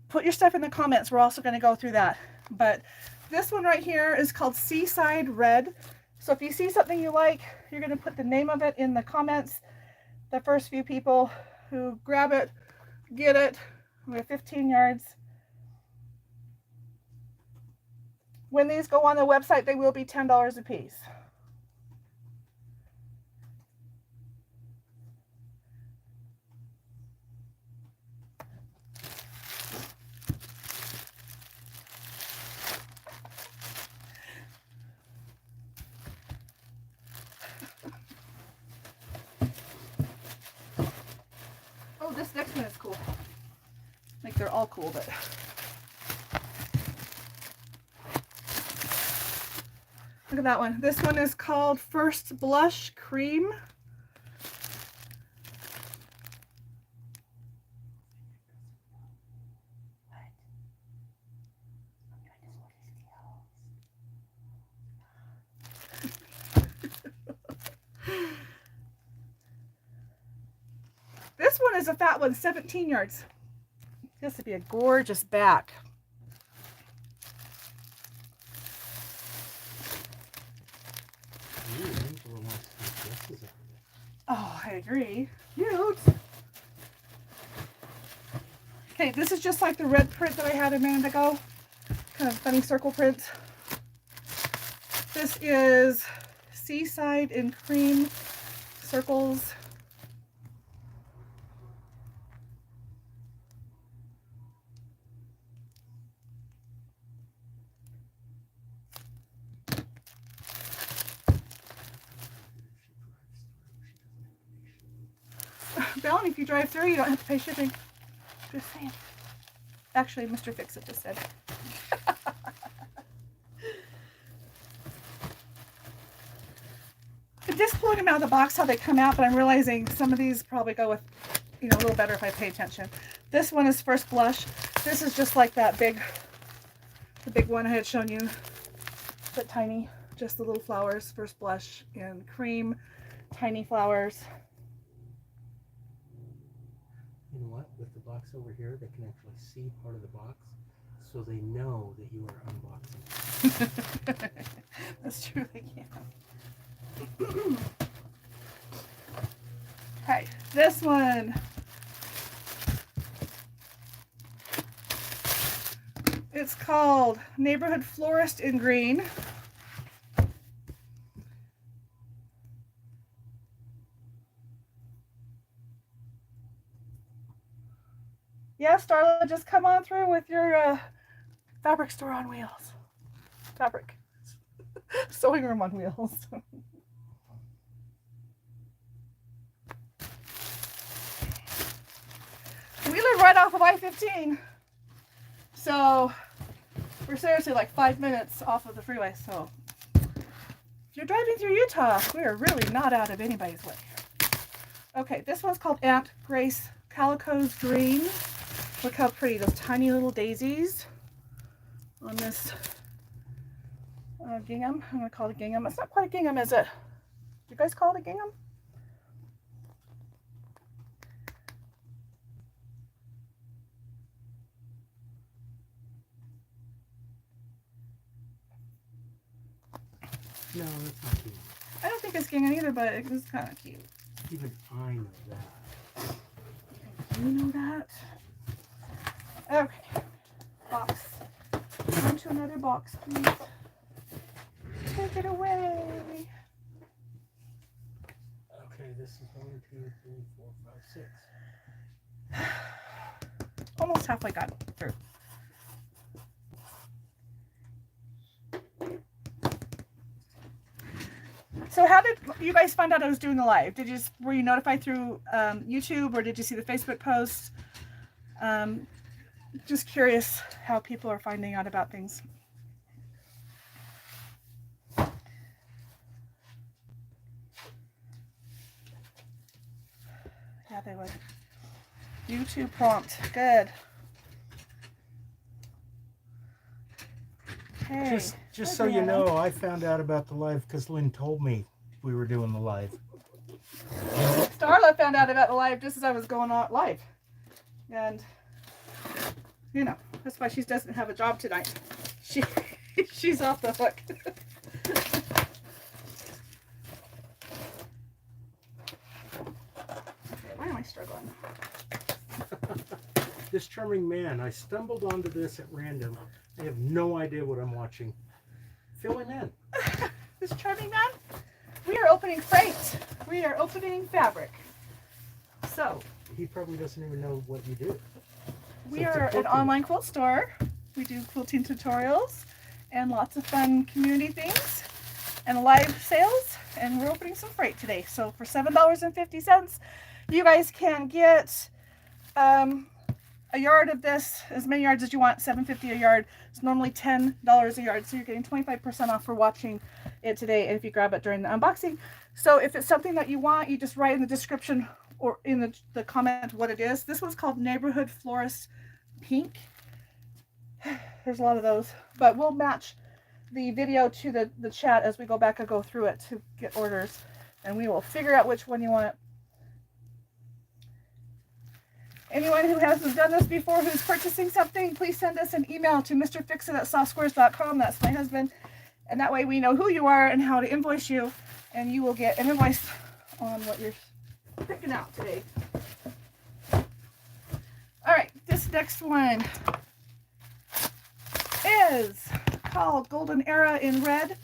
put your stuff in the comments. We're also going to go through that. But this one right here is called Seaside Red. So if you see something you like, you're going to put the name of it in the comments. The first few people who grab it, get it. We have 15 yards. When these go on the website, they will be $10 a piece. Oh, this next one is cool. Like they're all cool, but look at that one. This one is called First Blush Cream. This one is a fat one, 17 yards. This would be a gorgeous back. Oh, I agree. Cute. Okay, this is just like the red print that I had a minute ago. kind of funny circle print. This is Seaside in Cream circles. Bellamy, if you drive through, you don't have to pay shipping. Just saying. Actually, Mr. Fix-It just said. I'm just pulling them out of the box how they come out, but I'm realizing some of these probably go with, you know, a little better if I pay attention. This one is First Blush. This is just like that the big one I had shown you, but tiny. Just the little flowers, First Blush in cream, tiny flowers. You know what? With the box over here, they can actually see part of the box, so they know that you are unboxing. That's true, they can. Okay, this one. It's called Neighborhood Florist in Green. Yeah, Starla, just come on through with your fabric store on wheels. Fabric. Sewing room on wheels. We live right off of I-15. So we're seriously like 5 minutes off of the freeway. So if you're driving through Utah, we are really not out of anybody's way. Okay, this one's called Aunt Grace Calico's Green. Look how pretty, those tiny little daisies on this gingham. I'm going to call it a gingham. It's not quite a gingham, is it? Do you guys call it a gingham? No, that's not cute. I don't think it's gingham either, but it was kind of cute. Even I know that. You know that? Okay. Box. On to another box, please. Take it away. Okay, this is 1, 2, 3, 4, 5, 6. Almost halfway got through. So how did you guys find out I was doing the live? Were you notified through YouTube, or did you see the Facebook posts? Just curious how people are finding out about things. Yeah, they would. YouTube prompt. Good. Hey, Just so you know, I found out about the live because Lynn told me we were doing the live. Starla found out about the live just as I was going on live. And, you know, that's why she doesn't have a job tonight. She's off the hook. Why am I struggling? This charming man, I stumbled onto this at random. I have no idea what I'm watching. Fill him in. This charming man? We are opening freight. We are opening fabric. So, He probably doesn't even know what you do. we are an online quilt store. We do quilting tutorials and lots of fun community things and live sales. And we're opening some freight today. So for $7.50, you guys can get a yard of this, as many yards as you want, $7.50 a yard. It's normally $10 a yard. So you're getting 25% off for watching it today, and if you grab it during the unboxing. So if it's something that you want, you just write in the description or in the comment what it is. This one's called Neighborhood Florist Pink. There's a lot of those, but we'll match the video to the chat as we go back and go through it to get orders, and we will figure out which one you want. Anyone who hasn't done this before, who's purchasing something, please send us an email to mrfixit@softsquares.com. That's my husband. And that way we know who you are and how to invoice you. And you will get an invoice on what you're picking out today. All right, this next one is called Golden Era in red.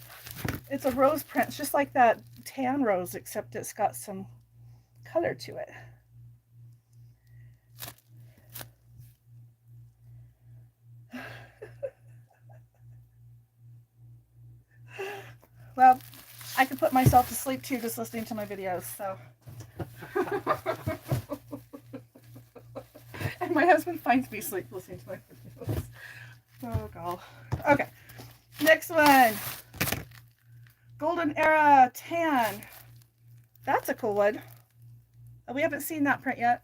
It's a rose print. It's just like that tan rose, except it's got some color to it. Well, I could put myself to sleep too just listening to my videos, so. And my husband finds me asleep listening to my videos. Oh, God. Okay. Next one. Golden Era Tan. That's a cool one. We haven't seen that print yet.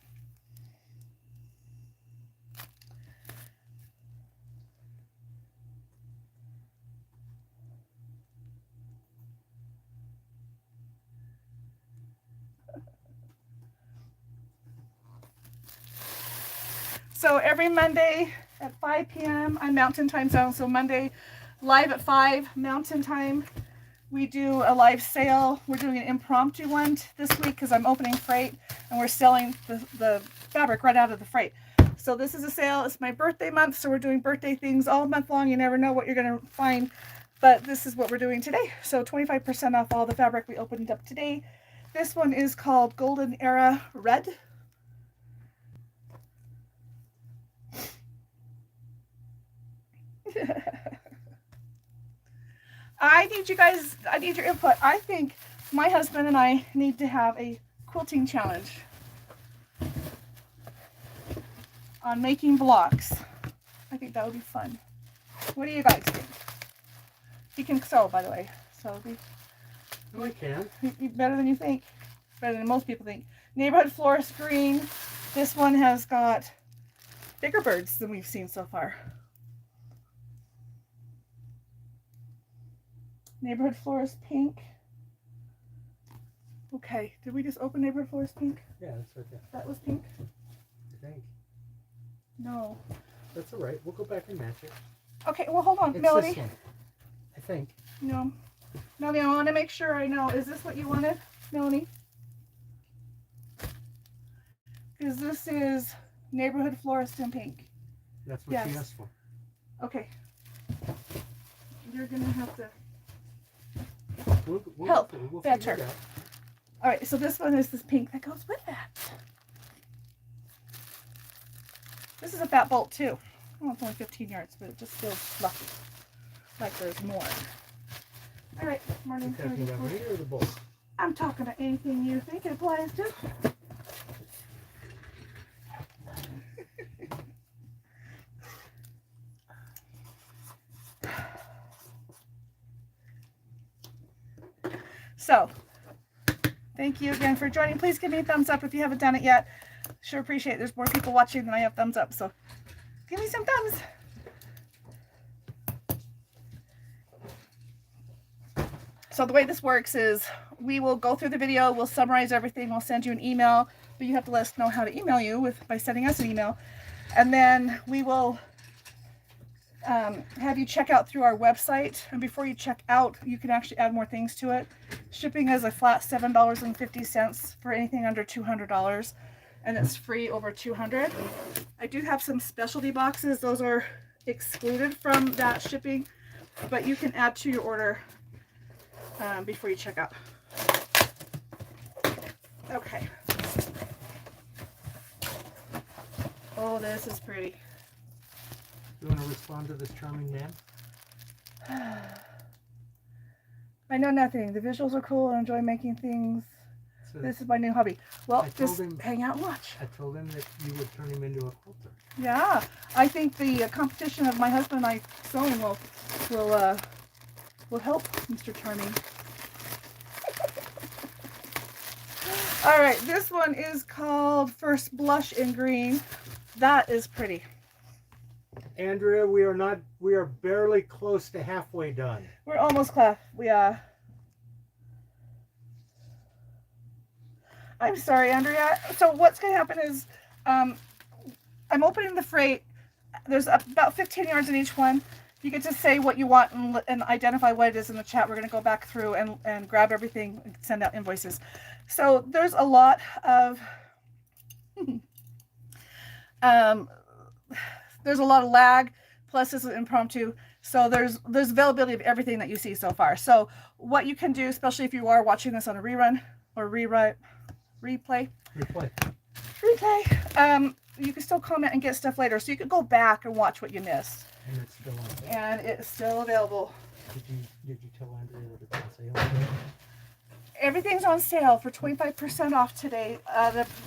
So every Monday at 5 p.m. on Mountain Time Zone. So Monday live at 5 Mountain Time. We do a live sale. We're doing an impromptu one this week because I'm opening freight and we're selling the fabric right out of the freight. So this is a sale. It's my birthday month, so we're doing birthday things all month long. You never know what you're going to find, but this is what we're doing today. So 25% off all the fabric we opened up today. This one is called Golden Era Red. I need your input. I think my husband and I need to have a quilting challenge on making blocks. I think that would be fun. What do you guys think? He can sew, by the way. So I can. Better than you think. Better than most people think. Neighborhood Florist Green. This one has got bigger birds than we've seen so far. Neighborhood Florist Pink. Okay, did we just open Neighborhood Florist Pink? Yeah, that's right there. That was pink? I think. No. That's all right. We'll go back and match it. Okay, well, hold on, It's Melody. this one, I think. No. Melody, I want to make sure I know. Is this what you wanted, Melody? Because this is Neighborhood Florist in Pink. That's what Yes. she asked for. Okay. You're going to have to... We'll Help. we'll Better. figure it out. All right, so this one is this pink that goes with that. This is a fat bolt too. Oh, it's only 15 yards, but it just feels lucky. Like there's more. All right, Martin. You talking about me or the bolt? I'm talking to anything you think it applies to. So, thank you again for joining. Please give me a thumbs up if you haven't done it yet. Sure appreciate it. There's more people watching than I have thumbs up, so give me some thumbs. So the way this works is we will go through the video, we'll summarize everything, we'll send you an email, but you have to let us know how to email you by sending us an email. And then we will have you check out through our website, and before you check out you can actually add more things to it. Shipping is a flat $7.50 for anything under $200, and it's free over $200. I do have some specialty boxes. Those are excluded from that shipping, but you can add to your order before you check out. Okay. Oh, this is pretty. You want to respond to this charming man? I know nothing. The visuals are cool. I enjoy making things. So This is my new hobby. Well, I just told him- hang out and watch. I told him that you would turn him into a quilter. Yeah, I think the competition of my husband and I sewing will help Mr. Charming. All right, this one is called First Blush in Green. That is pretty. Andrea, we are barely close to halfway done. We're almost class. I'm sorry, Andrea. So what's going to happen is I'm opening the freight. There's about 15 yards in each one. You get to say what you want and identify what it is in the chat. We're going to go back through and grab everything and send out invoices. So there's a lot of there's a lot of lag. plus this is impromptu. So there's availability of everything that you see so far. So what you can do, especially if you are watching this on a rerun or replay, you can still comment and get stuff later. So you could go back and watch what you missed. And it's still on sale. And it's still available. Did you tell Andrea that it's on sale today? Everything's on sale for 25% off today.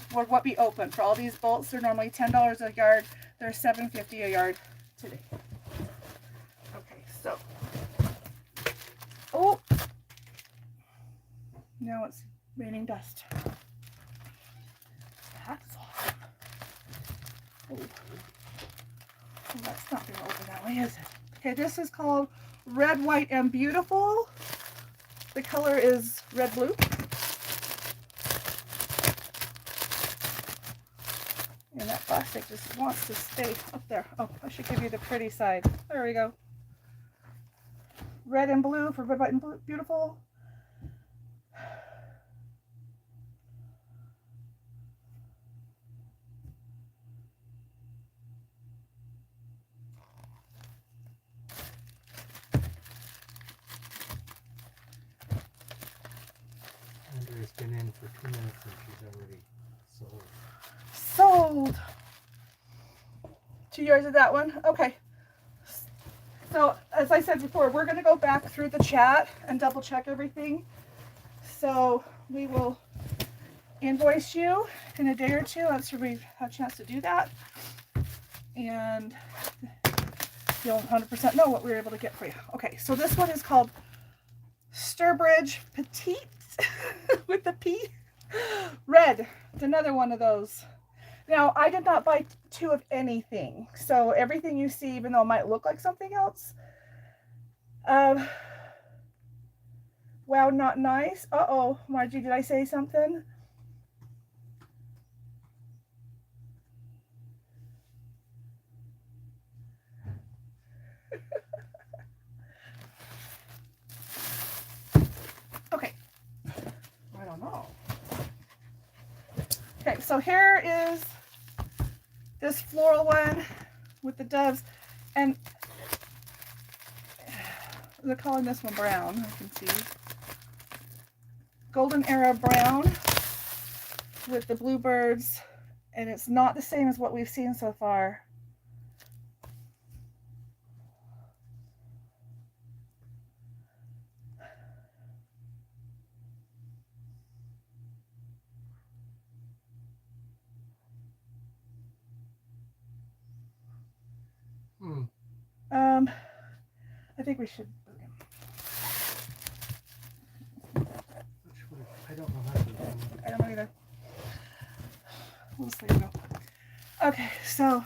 For what we open for all these bolts, they're normally $10 a yard. They're $7.50 a yard today. Okay, so now it's raining dust. That's off. Oh, that's not going to open that way, is it? Okay, this is called Red, White, and Beautiful. The color is red blue. And that plastic just wants to stay up there. Oh, I should give you the pretty side. There we go. Red and blue for Red, White, and Beautiful. Andrea's been in for 2 minutes and she's already sold. Sold! 2 yards of that one? Okay. So, as I said before, we're going to go back through the chat and double check everything. So, we will invoice you in a day or two after we have a chance to do that. And you'll 100% know what we were able to get for you. Okay, so this one is called Sturbridge Petite with the P. Red. It's another one of those. Now, I did not buy 2 of anything. So everything you see, even though it might look like something else. Wow, not nice. Uh-oh, Margie, did I say something? Okay. I don't know. Okay, so here is this floral one with the doves, and they're calling this one brown, I can see. Golden Era brown with the bluebirds, and it's not the same as what we've seen so far. I think we should. I don't know how to do that. I don't know either. We'll just let you go. Okay, so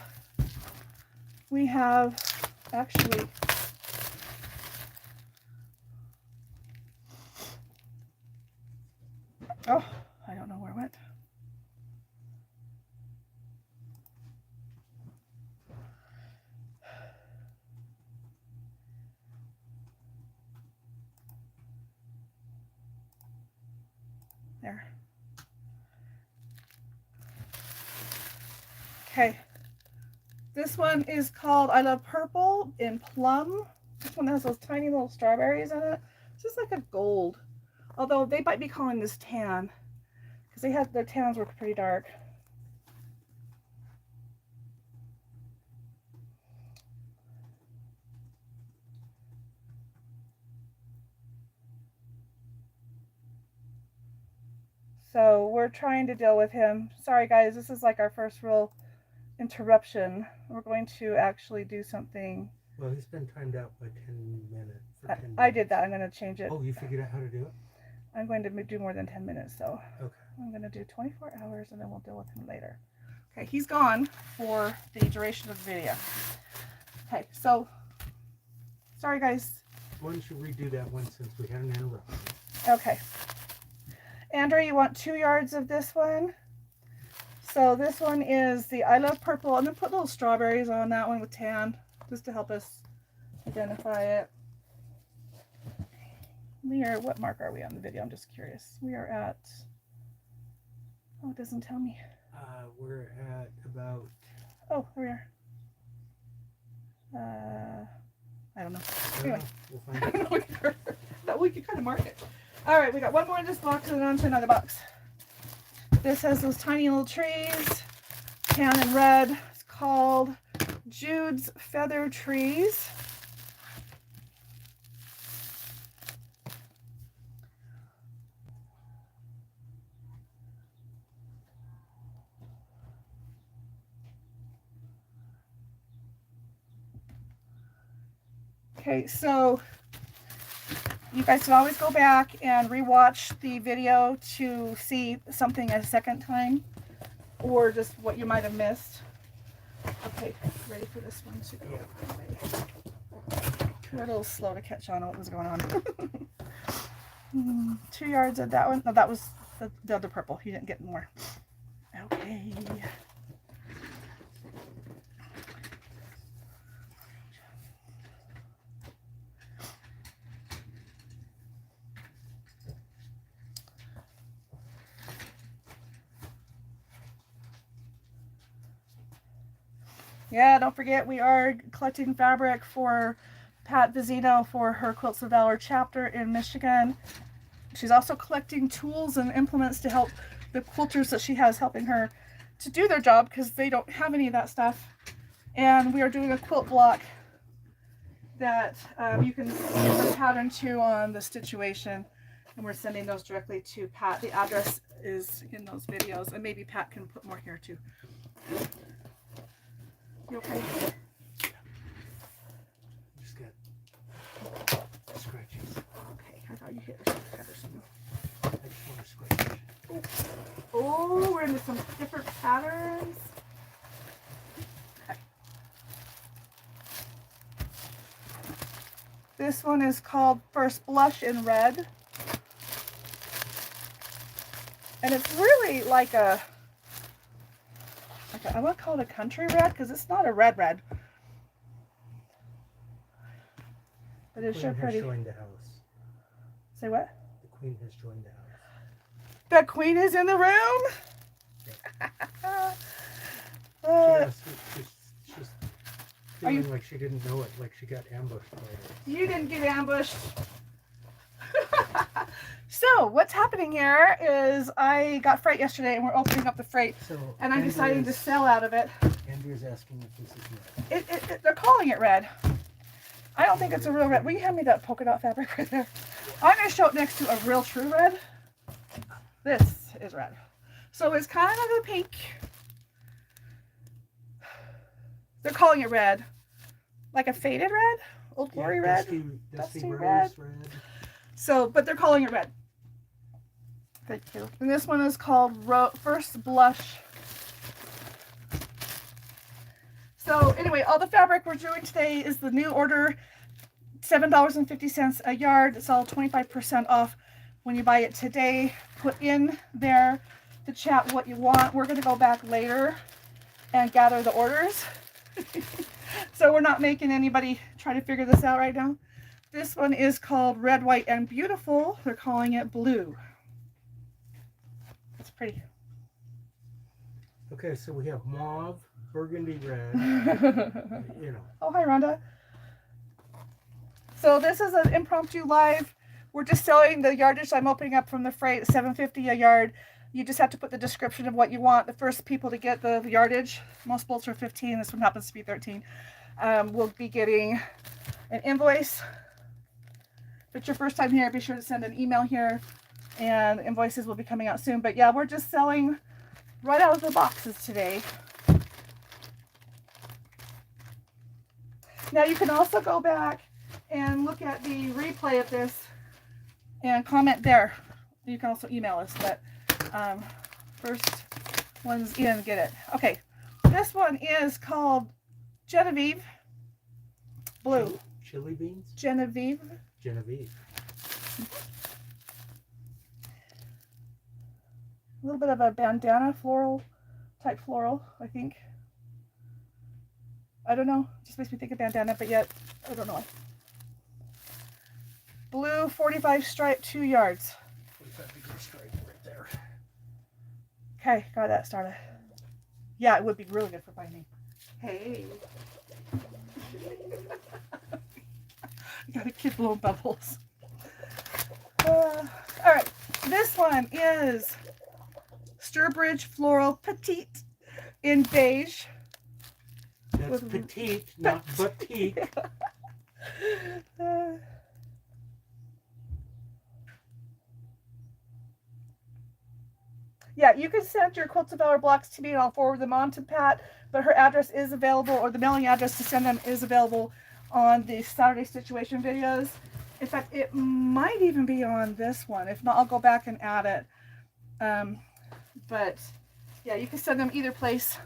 we have actually oh, I don't know where it went. There. Okay. This one is called I Love Purple in Plum. This one has those tiny little strawberries in it. It's just like a gold. Although they might be calling this tan, because they had their tans were pretty dark. So we're trying to deal with him. Sorry guys, this is like our first real interruption. We're going to actually do something. Well, he's been timed out by 10 minutes. I did that. I'm going to change it. Oh, you figured out how to do it? I'm going to do more than 10 minutes, so okay. I'm going to do 24 hours and then we'll deal with him later. Okay, he's gone for the duration of the video. Okay, so sorry guys. Why don't you redo that one since we had an interruption? Okay. Andrea, you want 2 yards of this one? So this one is the I Love Purple. I'm going to put little strawberries on that one with tan, just to help us identify it. We are, what mark are we on the video? I'm just curious. We are at, oh, it doesn't tell me. We're at about... Oh, there we are. I don't know. I don't Anyway. know. We'll find I out. don't know. That we could kind of mark it. All right, we got one more in this box and then on to another box. This has those tiny little trees, tan and red. It's called Jude's Feather Trees. Okay, so you guys can always go back and rewatch the video to see something a second time or just what you might have missed. Okay, ready for this one to go? We're a little slow to catch on what was going on. 2 yards of that one. No, that was the other purple. You didn't get more. Okay. Yeah, don't forget we are collecting fabric for Pat Vizino for her Quilts of Valor chapter in Michigan. She's also collecting tools and implements to help the quilters that she has helping her to do their job because they don't have any of that stuff. And we are doing a quilt block that you can get the pattern to on the stitch-uation, and we're sending those directly to Pat. The address is in those videos, and maybe Pat can put more here too. You okay? Just got scratches. Okay, I thought you hit something. I just want to scratch. Oh, we're into some different patterns. Okay. This one is called First Blush in Red. And it's really like a I want to call it a country red because it's not a red. But it's sure pretty. The Queen has joined the house. Say what? The Queen has joined the house. The Queen is in the room? She's feeling like she didn't know it, like she got ambushed by it. You didn't get ambushed. So what's happening here is I got freight yesterday and we're opening up the freight, and I'm deciding to sell out of it. Andrea's asking if this is red. They're calling it red. I don't think it's a real red. Will you hand me that polka dot fabric right there? I'm going to show it next to a real true red. This is red. So it's kind of a pink. They're calling it red. Like a faded red? Old Glory red? Dusty red. So, but they're calling it red. Thank you. And this one is called First Blush. So anyway, all the fabric we're doing today is the new order, $7.50 a yard. It's all 25% off when you buy it today. Put in there the chat what you want. We're going to go back later and gather the orders. So we're not making anybody try to figure this out right now. This one is called Red, White, and Beautiful. They're calling it blue. It's pretty. Okay, so we have mauve, burgundy red, you know. Oh, hi, Rhonda. So this is an impromptu live. We're just selling the yardage I'm opening up from the freight, $7.50 a yard. You just have to put the description of what you want. The first people to get the yardage, most bolts are 15, this one happens to be 13, will be getting an invoice. If it's your first time here, be sure to send an email here, and invoices will be coming out soon. But yeah, we're just selling right out of the boxes today. Now you can also go back and look at the replay of this and comment there. You can also email us, but first one's in, get it. Okay, this one is called Genevieve Blue. Chili beans? Genevieve. Genevieve. A little bit of a bandana type floral, I think. I don't know. Just makes me think of bandana, but yet I don't know. Blue 45 stripe, 2 yards. 45-degree stripe right there. Okay, got that started. Yeah, it would be really good for binding. Hey. Got a kid blowing bubbles. All right, this one is Sturbridge Floral Petite in beige. That's petite, not boutique. Yeah, you can send your Quilts of Valor blocks to me and I'll forward them on to Pat, but her address is available, or the mailing address to send them is available on the Saturday Stitch-uation videos. In fact, it might even be on this one. If not, I'll go back and add it. But yeah, you can send them either place.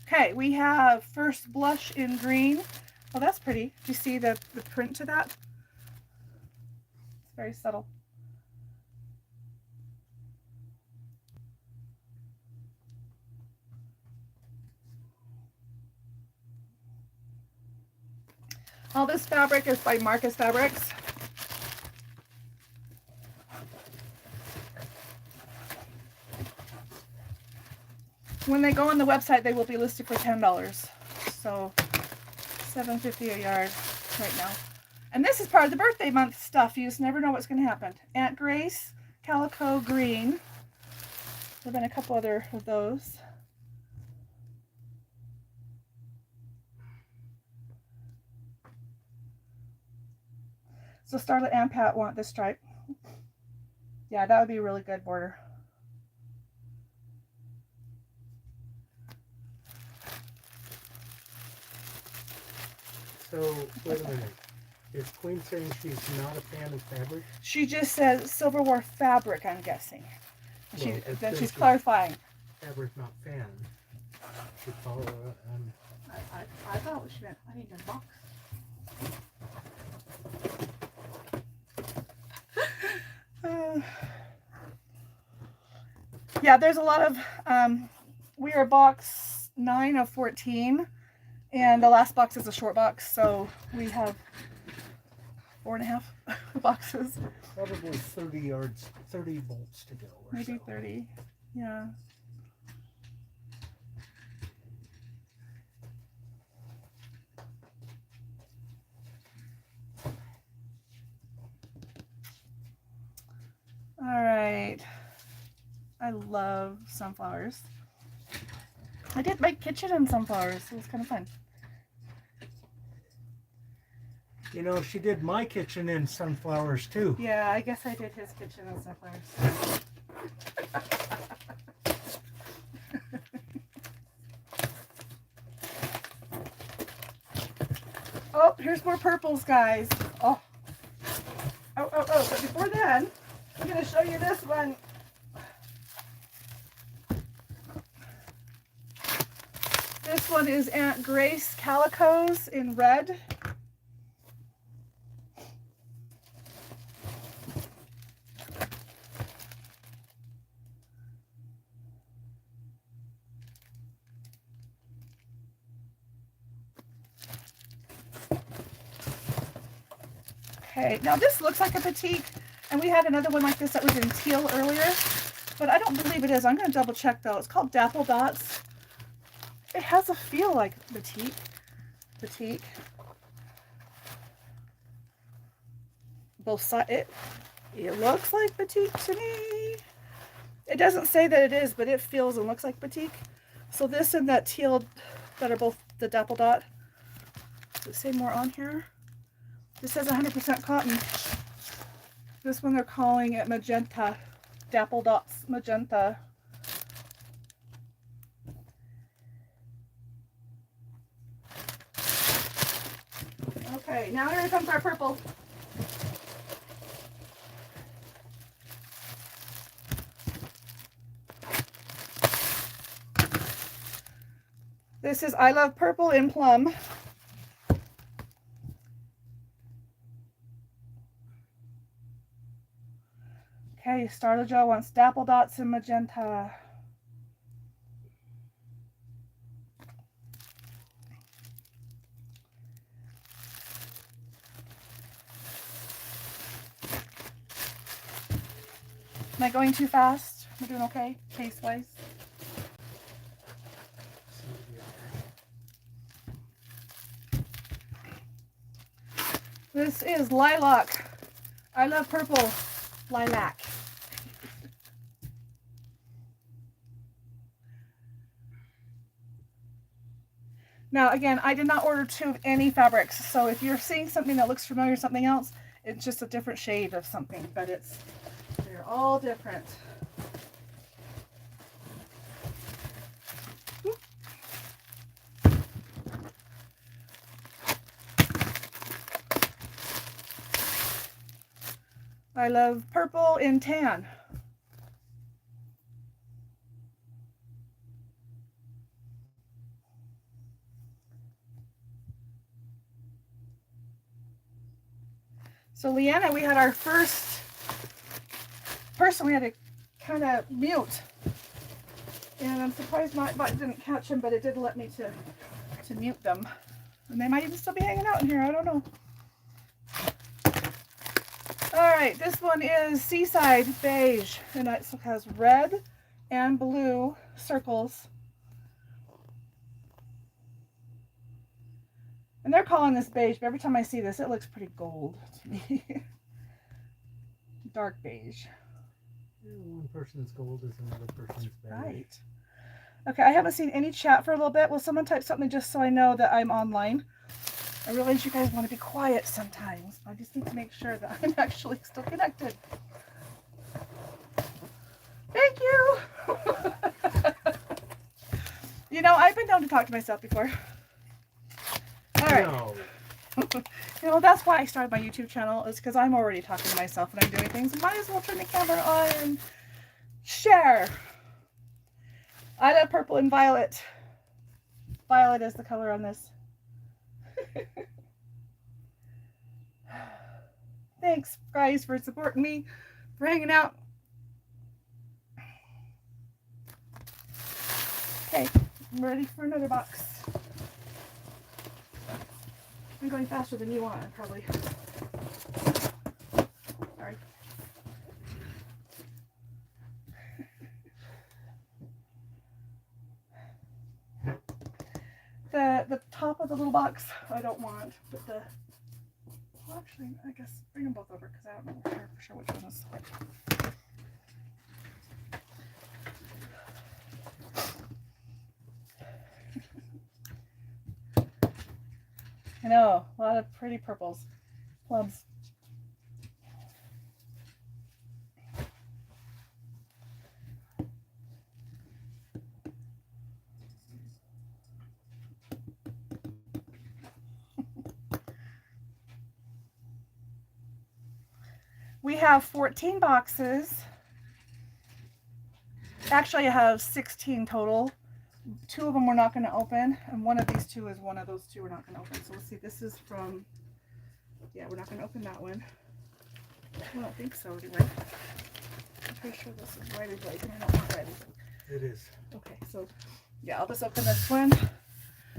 Okay, we have First Blush in green. Oh, that's pretty. Do you see the print to that? It's very subtle. All this fabric is by Marcus Fabrics. When they go on the website, they will be listed for $10. So $7.50 a yard right now. And this is part of the birthday month stuff. You just never know what's going to happen. Aunt Grace, Calico Green. There have been a couple other of those. So Starlet and Pat want this stripe. Yeah, that would be a really good border. So, wait a minute. Is Queen saying she's not a fan of fabric? She just says silverware fabric, I'm guessing. Well, Then she's clarifying. Fabric, not fan. Should follow I thought what she meant. I need a box. Yeah, there's a lot of, we are box 9 of 14, and the last box is a short box, so we have 4.5 boxes. Probably 30 yards, 30 bolts to go. Or Maybe so. 30, yeah. All right. I love sunflowers. I did my kitchen in sunflowers. It was kind of fun. You know, she did my kitchen in sunflowers too. Yeah, I guess I did his kitchen in sunflowers. Oh, here's more purples, guys. Oh. Oh. But before then, I'm going to show you this one. This one is Aunt Grace Calicos in red. Okay, now this looks like a petite, and we had another one like this that was in teal earlier, but I don't believe it is. I'm going to double check though. It's called Dapple Dots. It has a feel like petite. Both sides. It looks like petite to me. It doesn't say that it is, but it feels and looks like petite. So this and that teal that are both the Dapple Dot. Does it say more on here? This says 100% cotton. This one they're calling it magenta. Dapple Dots magenta. Okay, now here comes our purple. This is I Love Purple in Plum. Okay, Starla Joe wants Dapple Dots in magenta. Am I going too fast? Am I doing okay, pace-wise? This is lilac. I love purple. Lilac. Now, again, I did not order 2 of any fabrics, so if you're seeing something that looks familiar to something else, it's just a different shade of something, but they're all different. I love purple and tan. So Leanna, we had our first person we had to kind of mute. And I'm surprised my bot didn't catch him, but it did let me to mute them. And they might even still be hanging out in here, I don't know. Alright, this one is Seaside Beige, and it has red and blue circles. And they're calling this beige, but every time I see this, it looks pretty gold to me. Dark beige. One person's gold is another person's beige. Right. Okay, I haven't seen any chat for a little bit. Will someone type something just so I know that I'm online? I realize you guys want to be quiet sometimes. I just need to make sure that I'm actually still connected. Thank you! You know, I've been known to talk to myself before. Alright. No. You know, that's why I started my YouTube channel, is because I'm already talking to myself when I'm doing things. Might as well turn the camera on and share. I love purple and violet. Violet is the color on this. Thanks, guys, for supporting me, for hanging out. Okay, I'm ready for another box. I'm going faster than you want, probably. Sorry. The top of the little box I don't want, but the, well, actually, I guess bring them both over because I don't know for sure which one is which. I know, a lot of pretty purples, plums. We have 14 boxes. Actually, I have 16 total. 2 of them we're not going to open, and one of these 2 is one of those 2 we're not going to open. So let's see, this is from, yeah, we're not going to open that one. I don't think so anyway. I'm pretty sure this is right as light, and I don't want red. It is. Okay, so yeah, I'll just open this one,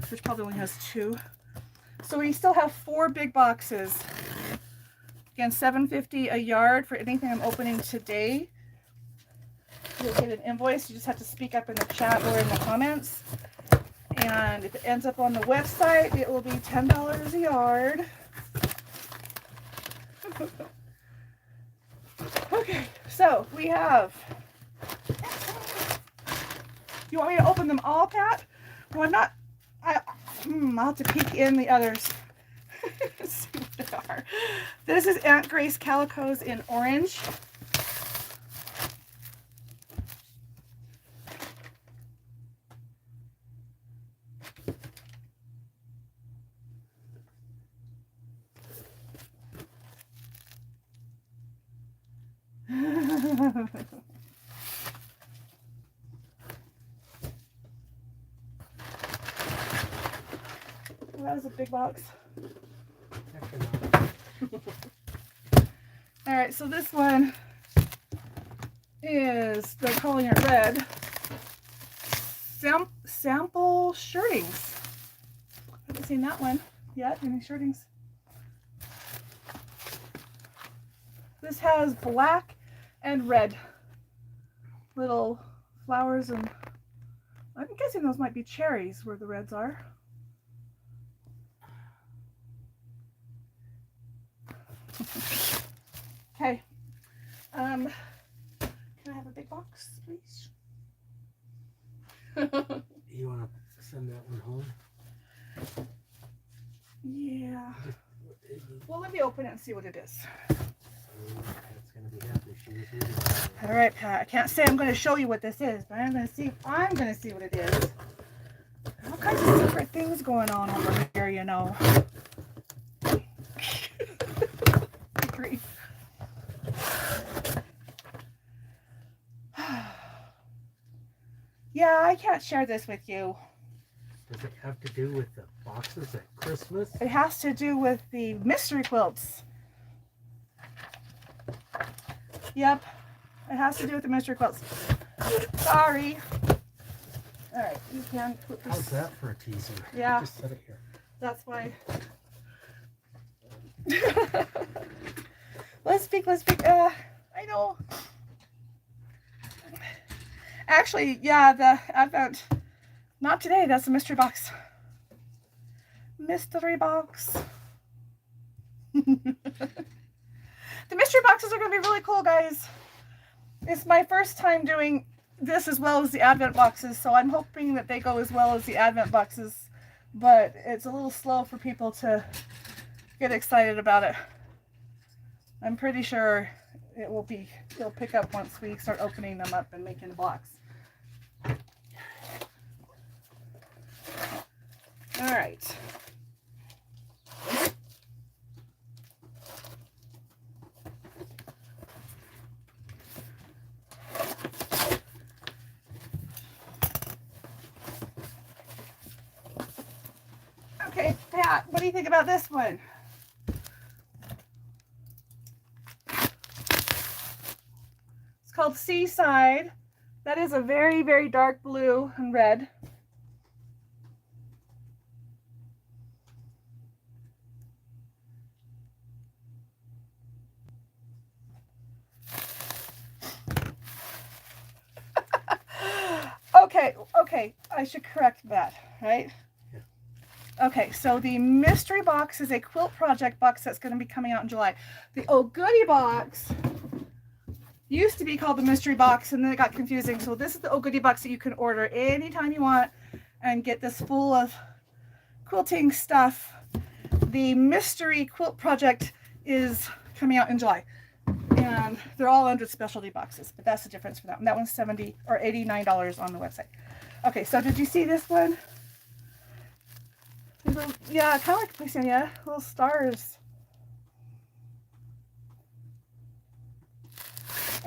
which probably only has 2. So we still have 4 big boxes. Again, $7.50 a yard for anything I'm opening today. You'll get an invoice. You just have to speak up in the chat or in the comments. And if it ends up on the website, it will be $10 a yard. Okay, so we have. You want me to open them all, Pat? Well, I'm not. I'll have to peek in the others. See what they are. This is Aunt Grace Calicos in orange. Well, that was a big box. All right, so this one is, they're calling it red, sample shirtings. I haven't seen that one yet. Any shirtings? This has black and red little flowers, and I'm guessing those might be cherries where the reds are. Okay. Can I have a big box, please? You want to send that one home? Yeah. Well, let me open it and see what it is. That's going to be happy. She was reading it. All right, Pat. I can't say I'm going to show you what this is, but I'm going to see what it is. All kinds of secret things going on over here, you know. Grief. Yeah, I can't share this with you. Does it have to do with the boxes at Christmas? It has to do with the mystery quilts. Yep, it has to do with the mystery quilts. Sorry. All right, you can put this. How's that for a teaser? Yeah. Just set it here. That's why. Let's speak. I know. Actually, yeah, the Advent. Not today. That's a mystery box. Mystery box. The mystery boxes are going to be really cool, guys. It's my first time doing this as well as the Advent boxes, so I'm hoping that they go as well as the Advent boxes, but it's a little slow for people to get excited about it. I'm pretty sure it'll pick up once we start opening them up and making the box. All right. Okay, Pat, what do you think about this one? It's called Seaside. That is a very, very dark blue and red. Okay, I should correct that, right? Yeah. Okay, so the mystery box is a quilt project box that's going to be coming out in July. The Oh Goodie box used to be called the mystery box, and then it got confusing. So this is the Oh Goodie box that you can order anytime you want and get this full of quilting stuff. The mystery quilt project is coming out in July, and they're all under specialty boxes, but that's the difference for that one. That one's $70 or $89 on the website. Okay, so did you see this one? Yeah, kind of like placing, yeah, little stars.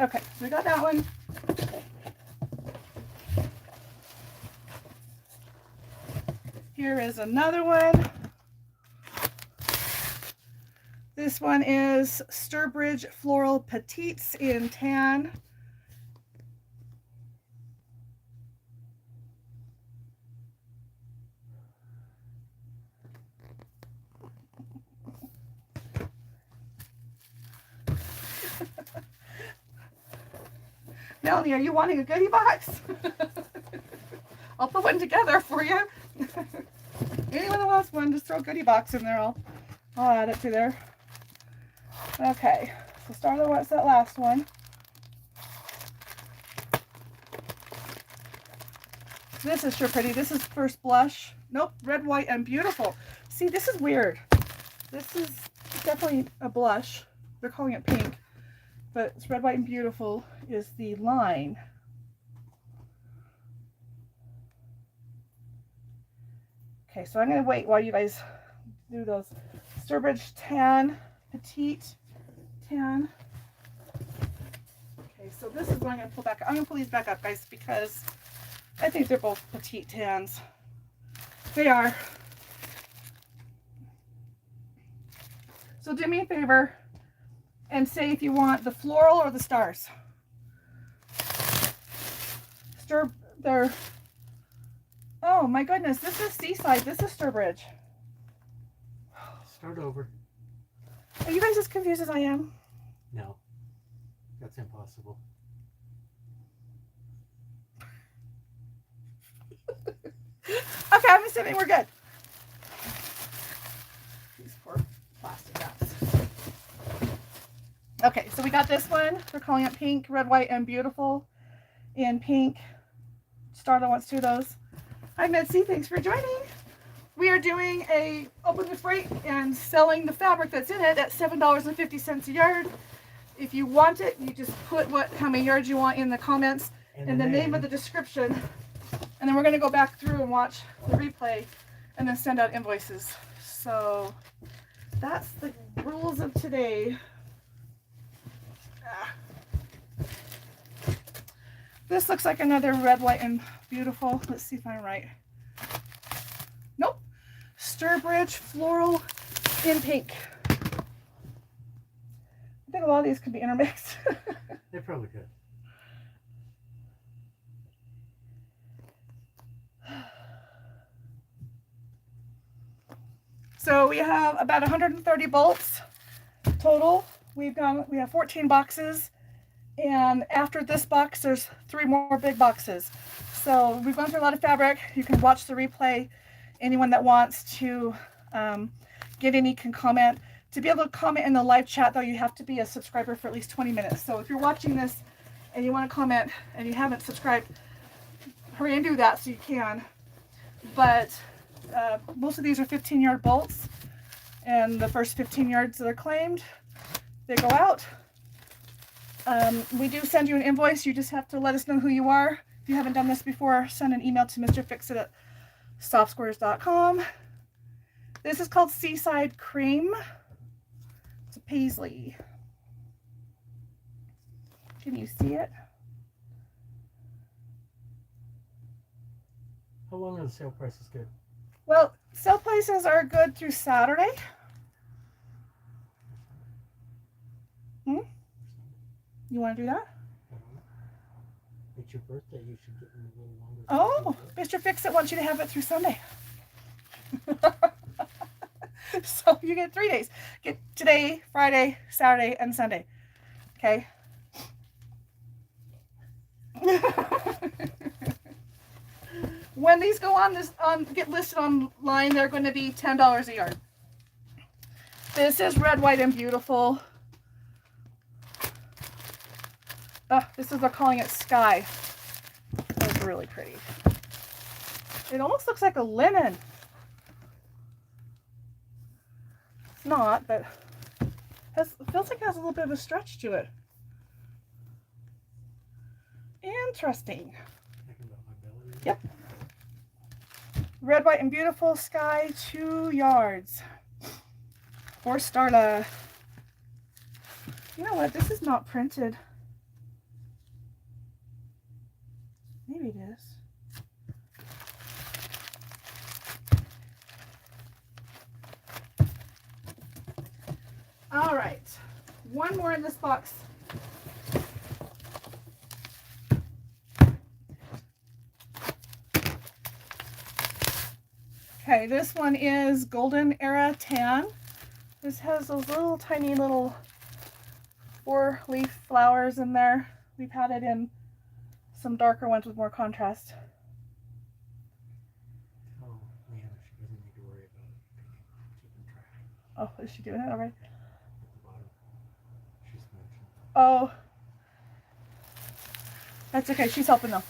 Okay, so we got that one. Here is another one. This one is Sturbridge Floral Petites in tan. Melanie, are you wanting a goodie box? I'll put one together for you. Anyone that wants one, just throw a goodie box in there. I'll add it to there. Okay, so Starla wants that last one. This is sure pretty. This is First Blush. Nope, red, white, and beautiful. See, this is weird. This is definitely a blush. They're calling it pink, but it's red, white, and beautiful is the line. Okay, so I'm going to wait while you guys do those. Sturbridge tan, petite tan. Okay, so this is what I'm going to pull back. I'm going to pull these back up, guys, because I think they're both petite tans. They are. So do me a favor and say if you want the floral or the stars. They're, oh my goodness, this is Seaside, this is Sturbridge. Start over. Are you guys as confused as I am? No, that's impossible. Okay, I'm assuming we're good. These poor plastic wraps. Okay, so we got this one. We're calling it Pink, Red, White, and Beautiful in pink. Starla wants two of those. Hi, Mitzi. Thanks for joining. We are doing a open the freight and selling the fabric that's in it at $7.50 a yard. If you want it, you just put how many yards you want in the comments and the name of the description. And then we're going to go back through and watch the replay and then send out invoices. So that's the rules of today. This looks like another Red, White, and Beautiful. Let's see if I'm right. Nope. Sturbridge Floral in pink. I think a lot of these could be intermixed. They probably could. So we have about 130 bolts total. We have 14 boxes, and after this box there's 3 more big boxes. So we've gone through a lot of fabric. You can watch the replay. Anyone that wants to get any can comment. To be able to comment in the live chat though, you have to be a subscriber for at least 20 minutes. So if you're watching this and you want to comment and you haven't subscribed, hurry and do that so you can. But most of these are 15-yard bolts, and the first 15 yards that are claimed, they go out. We do send you an invoice. You just have to let us know who you are. If you haven't done this before, send an email to Mr. Fixit at softsquares.com. This is called Seaside Cream. It's a paisley. Can you see it? How long are the sale prices good? Well, sale prices are good through Saturday. You want to do that? It's your birthday. You should get them a little longer. Oh, Mr. Fixit wants you to have it through Sunday. So you get 3 days. Get today, Friday, Saturday, and Sunday. Okay. When these go get listed online, they're going to be $10 a yard. This is Red, White, and Beautiful. This is, they're calling it Sky. That's really pretty. It almost looks like a linen. It's not, but it feels like it has a little bit of a stretch to it. Interesting. Yep. Red, White, and Beautiful Sky, 2 yards. For Starla. You know what? This is not printed. Maybe it is. All right. One more in this box. Okay, this one is Golden Era Tan. This has those little tiny little 4-leaf flowers in there. We've had it in some darker ones with more contrast. Oh, man, she doesn't need to worry about keeping track. Oh, is she doing it already? At the bottom. She's mentioned. Oh, that's okay. She's helping though.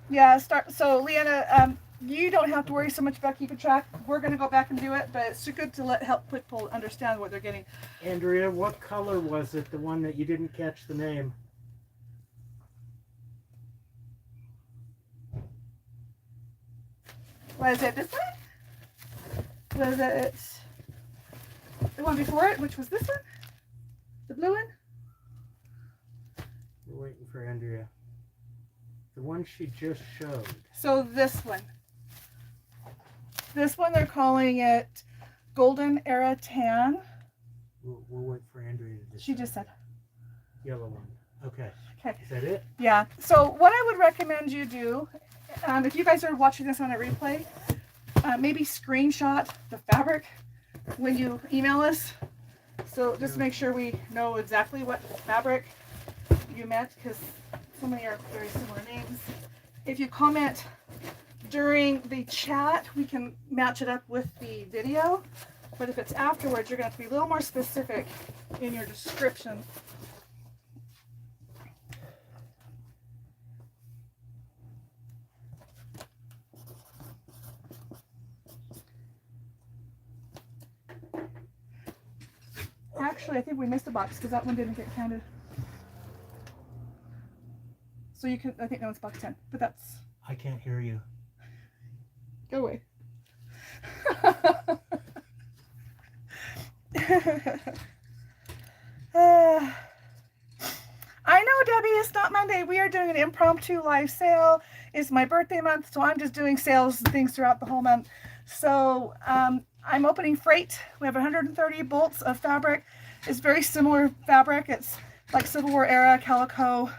Yeah, so Leanna, you don't have to worry so much about keeping track. We're going to go back and do it, but it's good to help people understand what they're getting. Andrea, what color was it, the one that you didn't catch the name? Was it this one? Was it the one before it, which was this one? The blue one? We're waiting for Andrea. The one she just showed. So this one. This one, they're calling it Golden Era Tan. We'll wait for Andrea to decide. She just said. Yellow one. Okay. Okay. Is that it? Yeah. So what I would recommend you do, if you guys are watching this on a replay, maybe screenshot the fabric when you email us. So just make sure we know exactly what fabric you meant, because so many are very similar names. If you comment during the chat, we can match it up with the video. But if it's afterwards, you're going to have to be a little more specific in your description Actually, I think we missed a box because that one didn't get counted. So you can, I think that was box 10, but that's... I can't hear you. Go away. I know, Debbie, it's not Monday. We are doing an impromptu live sale. It's my birthday month, so I'm just doing sales and things throughout the whole month. So I'm opening freight. We have 130 bolts of fabric. It's very similar fabric. It's like Civil War era calico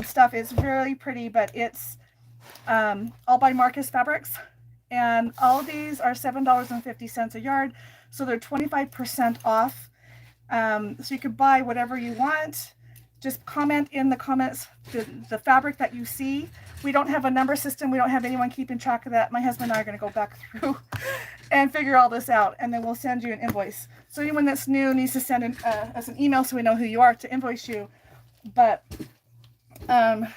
stuff. It's very pretty, but it's all by Marcus Fabrics. And all of these are $7.50 a yard. So they're 25% off. So you can buy whatever you want. Just comment in the comments the fabric that you see. We don't have a number system. We don't have anyone keeping track of that. My husband and I are going to go back through and figure all this out, and then we'll send you an invoice. So anyone that's new needs to send us an email so we know who you are to invoice you. But I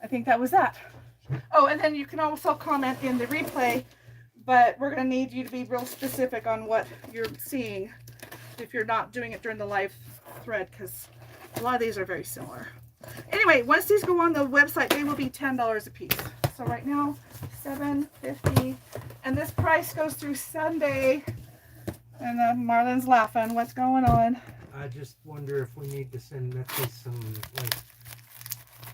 think that was that. Oh, and then you can also comment in the replay, but we're going to need you to be real specific on what you're seeing if you're not doing it during the live thread, because a lot of these are very similar. Anyway, once these go on the website, they will be $10 a piece. So right now, $7.50, and this price goes through Sunday. And Marlon's laughing. What's going on? I just wonder if we need to send Mitzi some like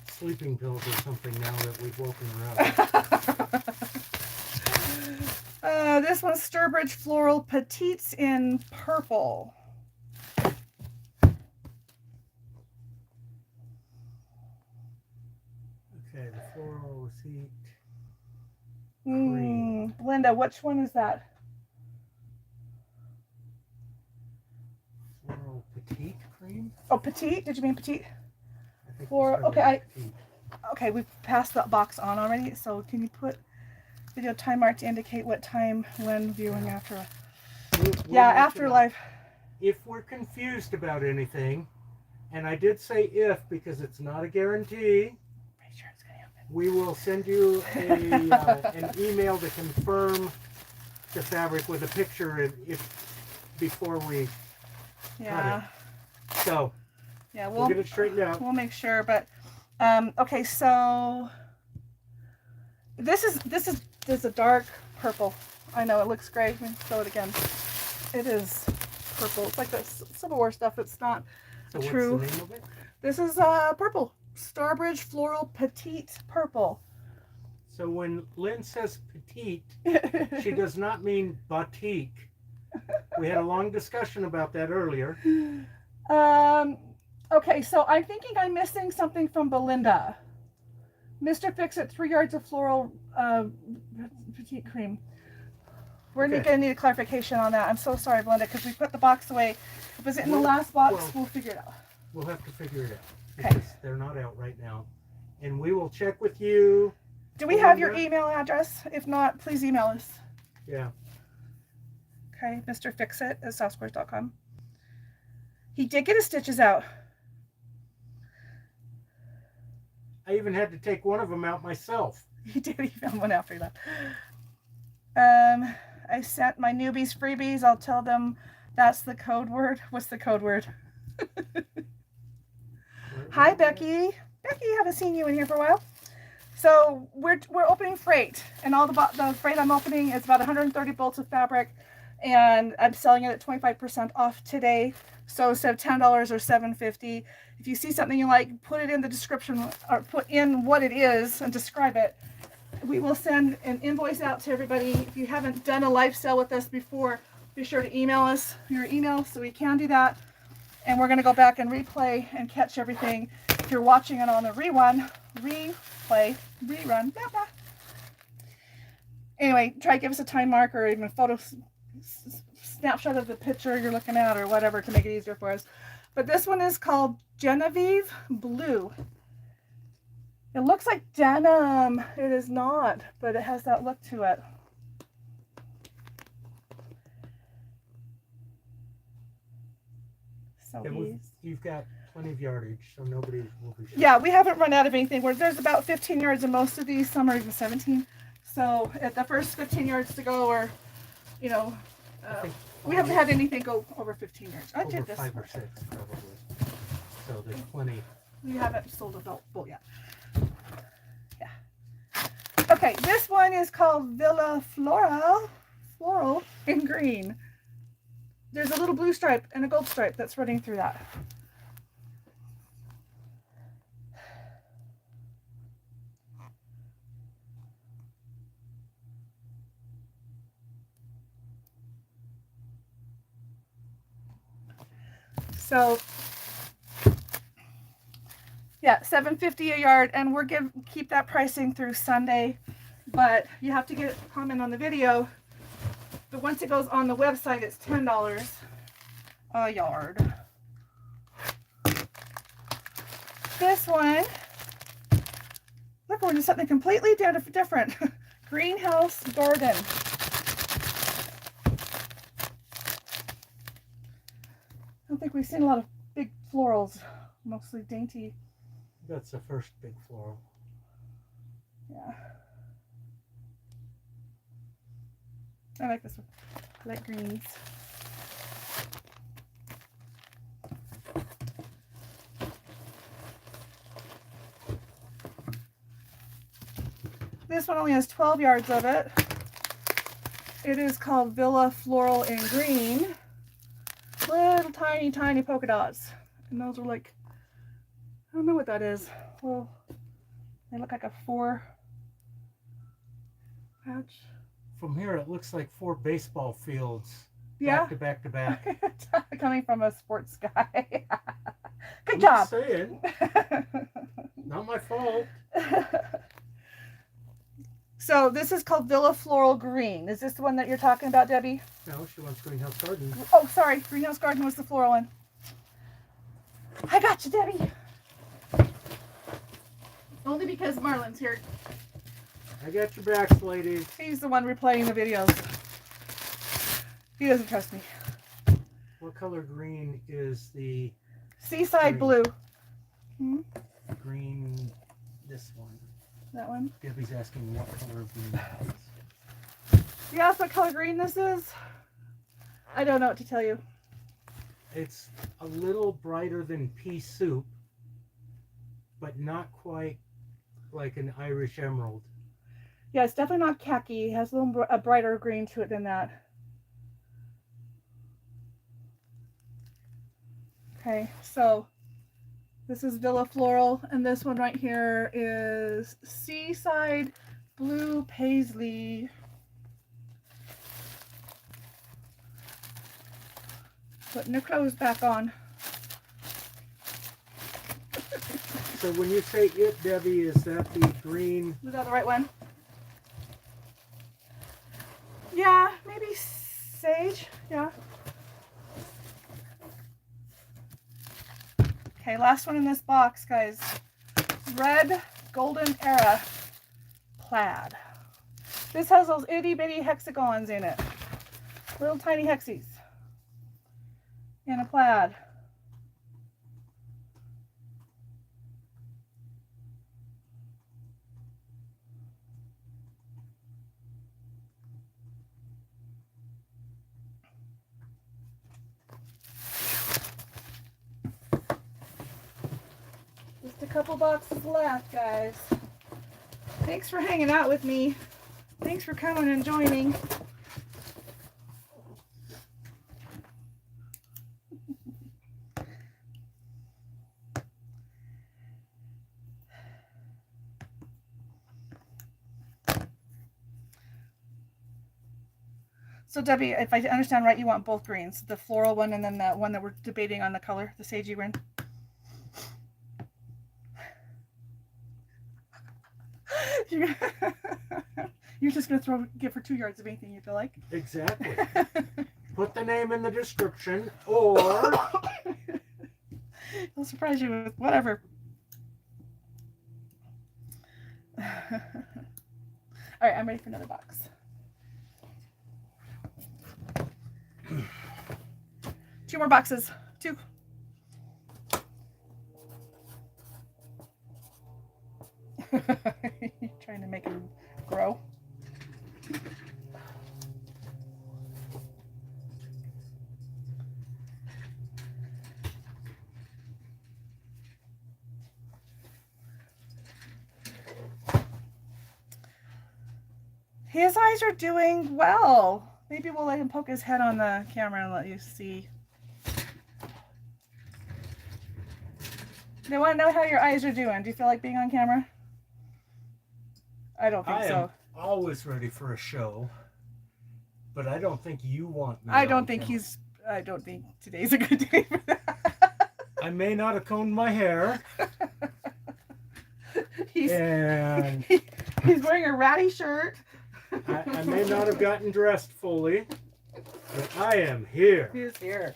sleeping pills or something now that we've woken her up. This one's Sturbridge Floral Petites in purple. Okay, the floral receipt. Cream. Linda, which one is that? Floral petite cream? Oh, petite? Did you mean petite? I think Floral. Okay, petite. okay, we've passed that box on already. So can you put video time mark to indicate what time when viewing after? We'll After live. If we're confused about anything, and I did say if because it's not a guarantee, Pretty sure it's gonna happen. we will send you an email to confirm the fabric with a picture before we Yeah. cut it. So Yeah, we'll get it straightened out. We'll make sure, but okay, so this is a dark purple. I know it looks great. Let me show it again. It is purple. It's like the Civil War stuff. It's not So true. what's the name of it? This is purple. Starbridge Floral Petite Purple. So when Lynn says petite, she does not mean batik. We had a long discussion about that earlier. Okay, so I'm thinking I'm missing something from Belinda. Mr. Fix-It, 3 yards of floral petite cream. We're going to need a clarification on that. I'm so sorry, Belinda, because we put the box away. If it's in the last box, we'll figure it out. We'll have to figure it out Okay. because they're not out right now. And we will check with you. Do we have your email address? If not, please email us. Yeah. Okay, Mr. Fix-It at softsquares.com. He did get his stitches out. I even had to take one of them out myself. He did. He found one after that. I sent my newbies freebies. I'll tell them that's the code word. What's the code word? Hi, Becky. Becky, haven't seen you in here for a while. So we're opening freight, and all the freight I'm opening is about 130 bolts of fabric, and I'm selling it at 25% off today. So instead of $10 or $7.50, if you see something you like, put it in the description or put in what it is and describe it. We will send an invoice out to everybody. If you haven't done a live sale with us before, be sure to email us your email so we can do that. And we're going to go back and replay and catch everything. If you're watching it on the rerun, blah, blah. Anyway, try to give us a time mark or even a photo snapshot of the picture you're looking at or whatever to make it easier for us. But this one is called Genevieve Blue. It looks like denim. It is not, but it has that look to it. So you've got plenty of yardage, so nobody will be sure. Yeah, we haven't run out of anything. There's about 15 yards in most of these. Some are even 17. So at the first 15 yards to go, or, you know, We haven't had anything go over 15 yards. I Over did this. 5 or 6 probably. So there's plenty. We haven't sold a bolt yet. Yeah. Okay, this one is called Villa Floral in green. There's a little blue stripe and a gold stripe that's running through that. So yeah, $7.50 a yard, and we're keep that pricing through Sunday, but you have to get a comment on the video. But once it goes on the website, it's $10 a yard. This one, look, we're doing something completely different. Greenhouse garden. I don't think we've seen a lot of big florals, mostly dainty. That's the first big floral. Yeah. I like this one. I like greens. This one only has 12 yards of it. It is called Villa Floral in green. Little tiny, tiny polka dots. And those are like, I don't know what that is. Well, they look like a 4 patch. From here, it looks like 4 baseball fields. Yeah. Back to back to back. Coming from a sports guy. Good I'm job. just saying. Not my fault. So this is called Villa Floral Green. Is this the one that you're talking about, Debbie? No, she wants greenhouse garden. Oh, sorry. Greenhouse Garden was the floral one. I got you, Debbie. Only because Marlon's here. I got your backs, ladies. He's the one replaying the videos. He doesn't trust me. What color green is the Seaside green? blue. Hmm? Green, this one. That one. Debbie's asking what color green that is. You asked what color green this is? I don't know what to tell you. It's a little brighter than pea soup, but not quite like an Irish emerald. Yeah, it's definitely not khaki. It has a brighter green to it than that. Okay, so this is Villa Floral, and this one right here is Seaside Blue Paisley. Putting the clothes back on. So when you say it, Debbie, is that the green? Is that the right one? Yeah, maybe sage. Yeah. Okay, last one in this box, guys. Red Golden Era Plaid. This has those itty bitty hexagons in it. Little tiny hexies. In a plaid. Just a couple boxes left, guys. Thanks for hanging out with me. Thanks for coming and joining. So Debbie, if I understand right, you want both greens, the floral one and then the one that we're debating on the color, the sagey one. You're just gonna give her 2 yards of anything you feel like. Exactly. Put the name in the description, or I'll surprise you with whatever. All right, I'm ready for another box. Two more boxes. 2. Trying to make him grow. His eyes are doing well. Maybe we'll let him poke his head on the camera and let you see. They want to know how your eyes are doing. Do you feel like being on camera? I don't think I so. am always ready for a show, but I don't think you want me. I don't think today's a good day for that. I may not have combed my hair. he's and he's wearing a ratty shirt. I may not have gotten dressed fully, but I am here. He's here.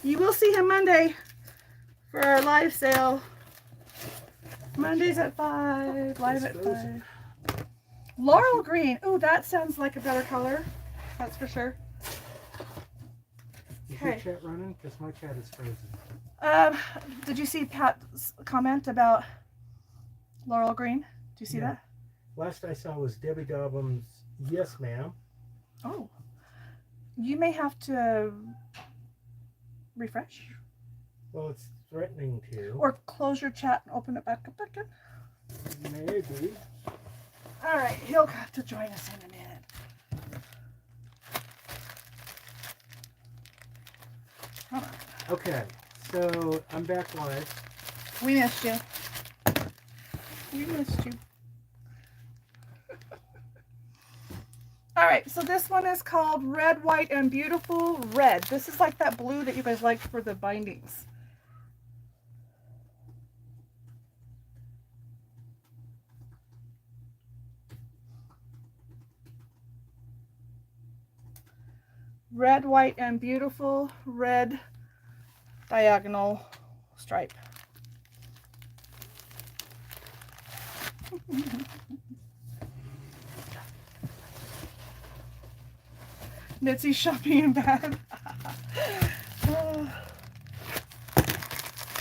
You will see him Monday for our live sale. Mondays at 5, live at 5. Laurel green. Ooh, that sounds like a better color. That's for sure. Is your chat running? Because my chat is frozen. Did you see Pat's comment about Laurel green? Do you see that? Last I saw was Debbie Dobbin's yes ma'am. Oh. You may have to refresh. Well, it's threatening to. Or close your chat and open it back up again. Maybe. All right, he'll have to join us in a minute. Hold on. Okay, so I'm back live. We missed you. We missed you. All right, so this one is called Red, White, and Beautiful Red. This is like that blue that you guys liked for the bindings. Red, White, and Beautiful Red diagonal stripe. Mitzi's shopping in bed. All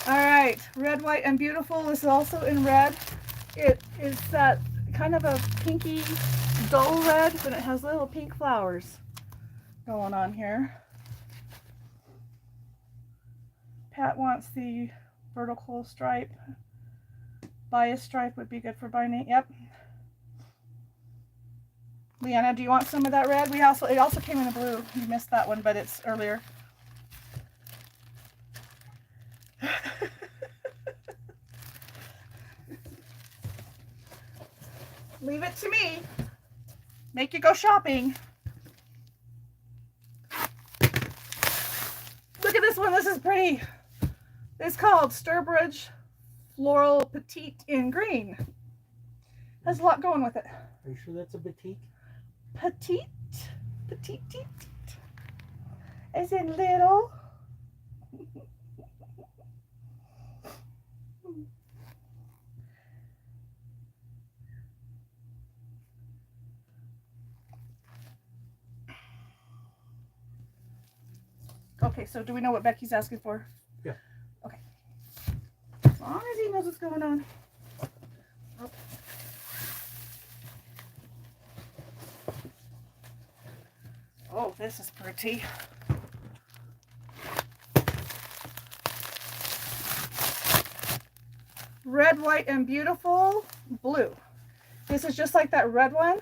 right, Red, White, and Beautiful. This is also in red. It is that kind of a pinky, dull red, but it has little pink flowers going on here. Pat wants the vertical stripe. Bias stripe would be good for binding. Yep. Leanna, do you want some of that red? It also came in the blue. You missed that one, but it's earlier. Leave it to me. Make you go shopping. Look at this one. This is pretty. It's called Sturbridge Floral Petite in green. Has a lot going with it. Are you sure that's a batik? Petite, petite, as in little. Okay, so do we know what Becky's asking for? Yeah. Okay. As long as he knows what's going on. Oh. Oh, this is pretty. Red, White, and Beautiful Blue. This is just like that red one,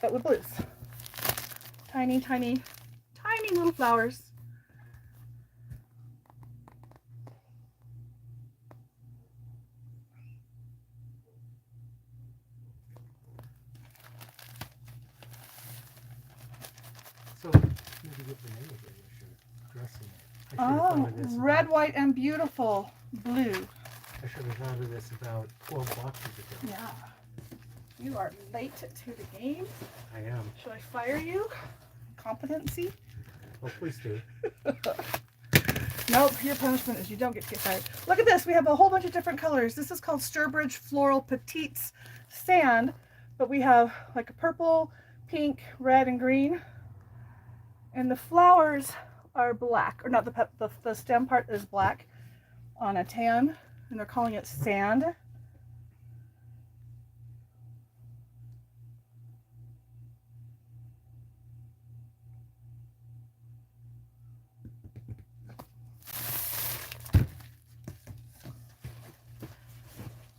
but with blues. Tiny, tiny, tiny little flowers. So, maybe get the name of it. I should dress in it. Oh, Red, White, and Beautiful Blue. I should have thought of this about 12 boxes ago. Yeah. You are late to the game. I am. Should I fire you? Competency? Oh, please do. Nope, your punishment is you don't get to get fired. Look at this. We have a whole bunch of different colors. This is called Sturbridge Floral Petites Sand, but we have like a purple, pink, red, and green. And the flowers are black, or not, the stem part is black on a tan, and they're calling it sand.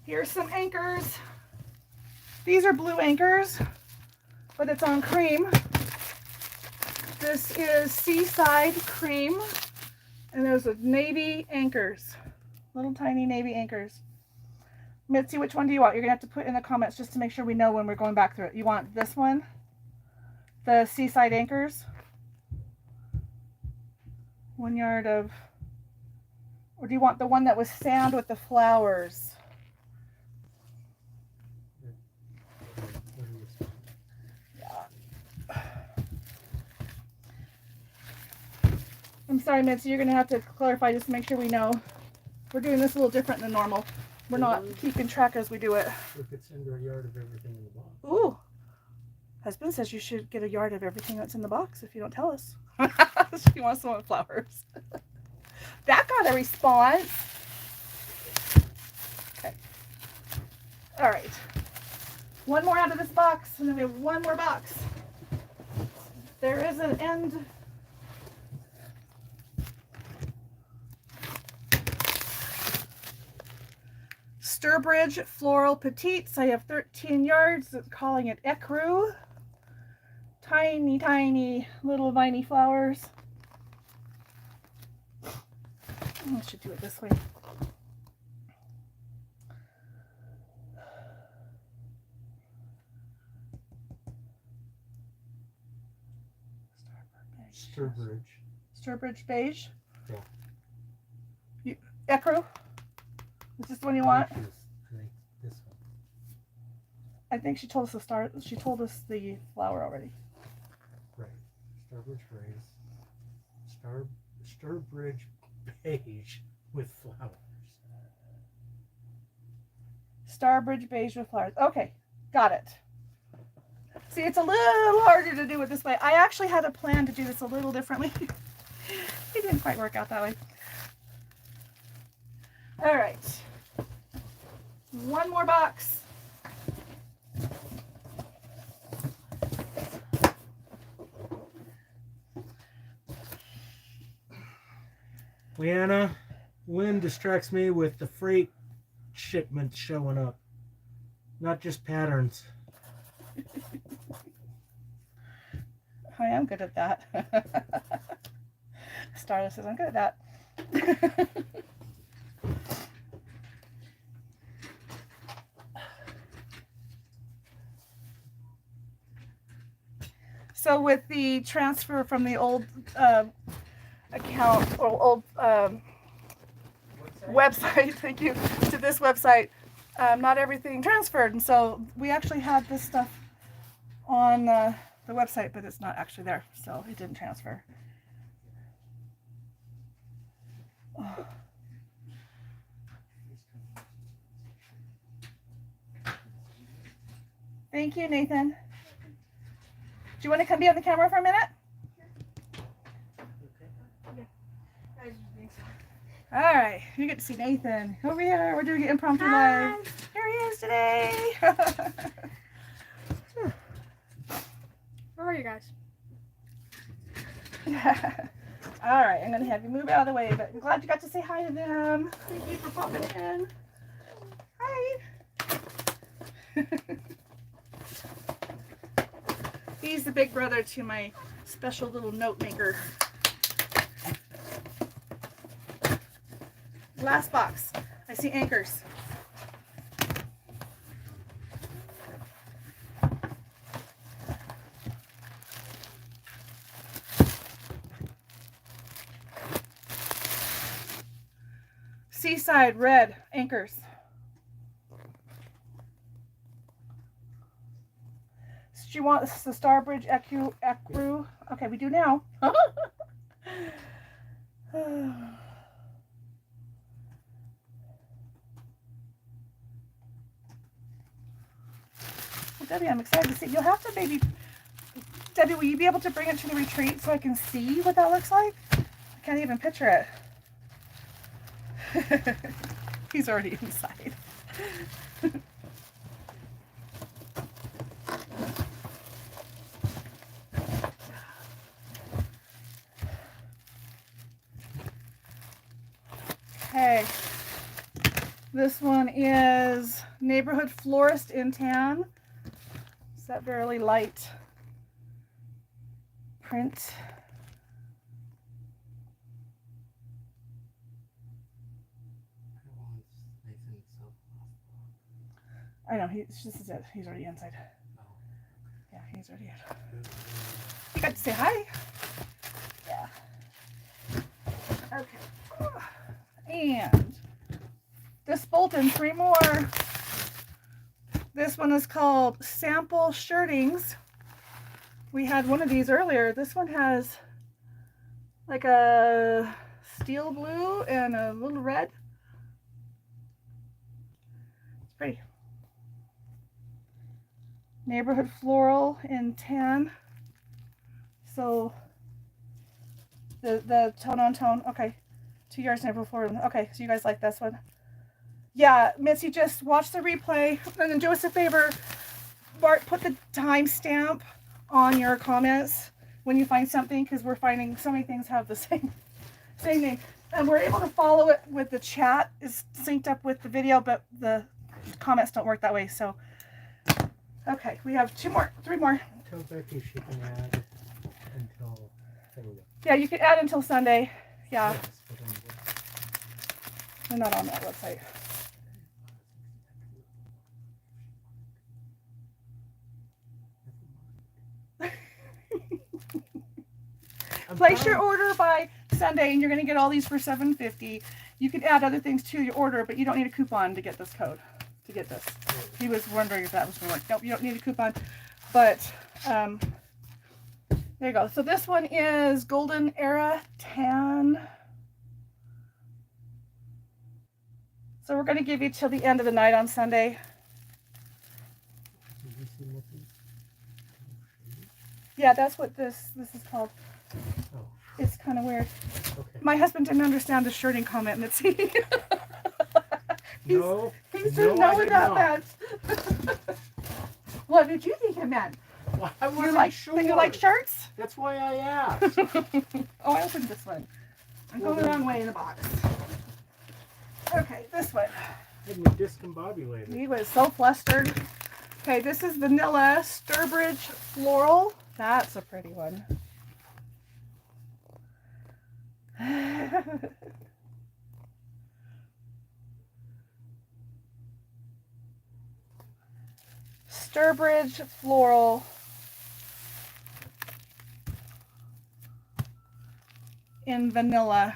Here's some anchors. These are blue anchors, but it's on cream. This is Seaside Cream, and those are navy anchors, little tiny navy anchors. Mitzi, which one do you want? You're gonna have to put in the comments just to make sure we know when we're going back through it. You want this one, the Seaside Anchors, 1 yard of, or do you want the one that was sand with the flowers? I'm sorry, Mitzi, you're going to have to clarify just to make sure we know. We're doing this a little different than normal. We're not keeping track as we do it. If it's under a yard of everything in the box. Ooh. Husband says you should get a yard of everything that's in the box if you don't tell us. She wants some flowers. That got a response. Okay. All right. One more out of this box, and then we have one more box. There is an end. Sturbridge Floral Petites. I have 13 yards. Calling it Ecru. Tiny, tiny little viney flowers. I should do it this way. Sturbridge beige. Yeah. Ecru. Is this the one you want? This one. I think she told us the star. She told us the flower already. Right. Sturbridge beige. Sturbridge beige with flowers. Starbridge beige with flowers. Okay, got it. See, it's a little harder to do it this way. I actually had a plan to do this a little differently. It didn't quite work out that way. All right. One more box. Leanna, Lynne distracts me with the freight shipments showing up, not just patterns. I am good at that. Starla says I'm good at that. So with the transfer from the old account or old website, thank you, to this website, not everything transferred, and so we actually had this stuff on the website, but it's not actually there, so it didn't transfer. Oh. Thank you, Nathan. Do you want to come be on the camera for a minute? All right, you get to see Nathan over here. We're doing an impromptu live. Here he is today. Where are you guys? All right, I'm going to have you move out of the way, but I'm glad you got to say hi to them. Thank you for popping in. Hi. He's the big brother to my special little note maker. Last box. I see anchors. Seaside red anchors. Do you want the Starbridge Ecru? Okay, we do now. Well, Debbie, I'm excited to see. You'll have to maybe, Debbie, will you be able to bring it to the retreat so I can see what that looks like? I can't even picture it. He's already inside. Okay. This one is Neighborhood Florist in Tan. It's that very light print. I know, this is it. He's already inside. Yeah, he's already in. You got to say hi. Yeah. Okay. And this Bolton, 3 more. This one is called Sample Shirtings. We had one of these earlier. This one has like a steel blue and a little red. It's pretty. Neighborhood Floral in Tan. So the tone on tone. Okay. 2 yards Neighborhood Floral. Okay, so you guys like this one. Yeah, Missy, just watch the replay and then do us a favor. Bart, put the timestamp on your comments when you find something, because we're finding so many things have the same name. And we're able to follow it with the chat is synced up with the video, but the comments don't work that way. So, okay, we have 3 more. Tell Becky she can add until Saturday. Yeah, you can add until Sunday. Yeah, Yes, but anyway. they're not on that website. Place your order by Sunday and you're going to get all these for $7.50. You can add other things to your order, but you don't need a coupon to get this code, to get this. He was wondering if that was going to work. Nope, you don't need a coupon. But there you go. So this one is Golden Era Tan. So we're going to give you till the end of the night on Sunday. Yeah, that's what this is called. Oh. It's kind of weird. Okay. My husband didn't understand the shirting comment, Mitzi. He didn't know what that meant. What did you think it meant? Well, I wasn't sure. That you like shirts? That's why I asked. Oh, I opened this one. I'm going the wrong way in the box. Okay, this one. Had me discombobulated. He was so flustered. Okay, this is Vanilla Sturbridge Floral. That's a pretty one. Sturbridge Floral in Vanilla.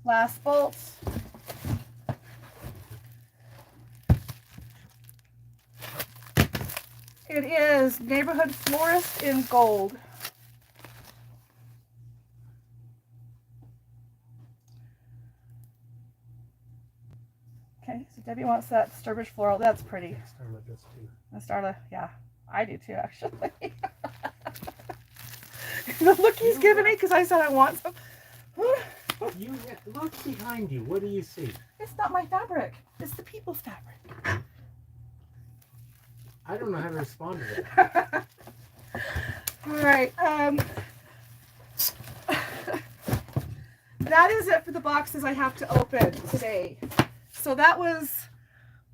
Last bolts. It is Neighborhood Florist in Gold. Okay, so Debbie wants that Sturbridge Floral. That's pretty. Starla does too. And Starla, yeah, I do too, actually. The look he's giving me because I said I want some. You look behind you. What do you see? It's not my fabric. It's the people's fabric. I don't know how to respond to that. All right. That is it for the boxes I have to open today. So that was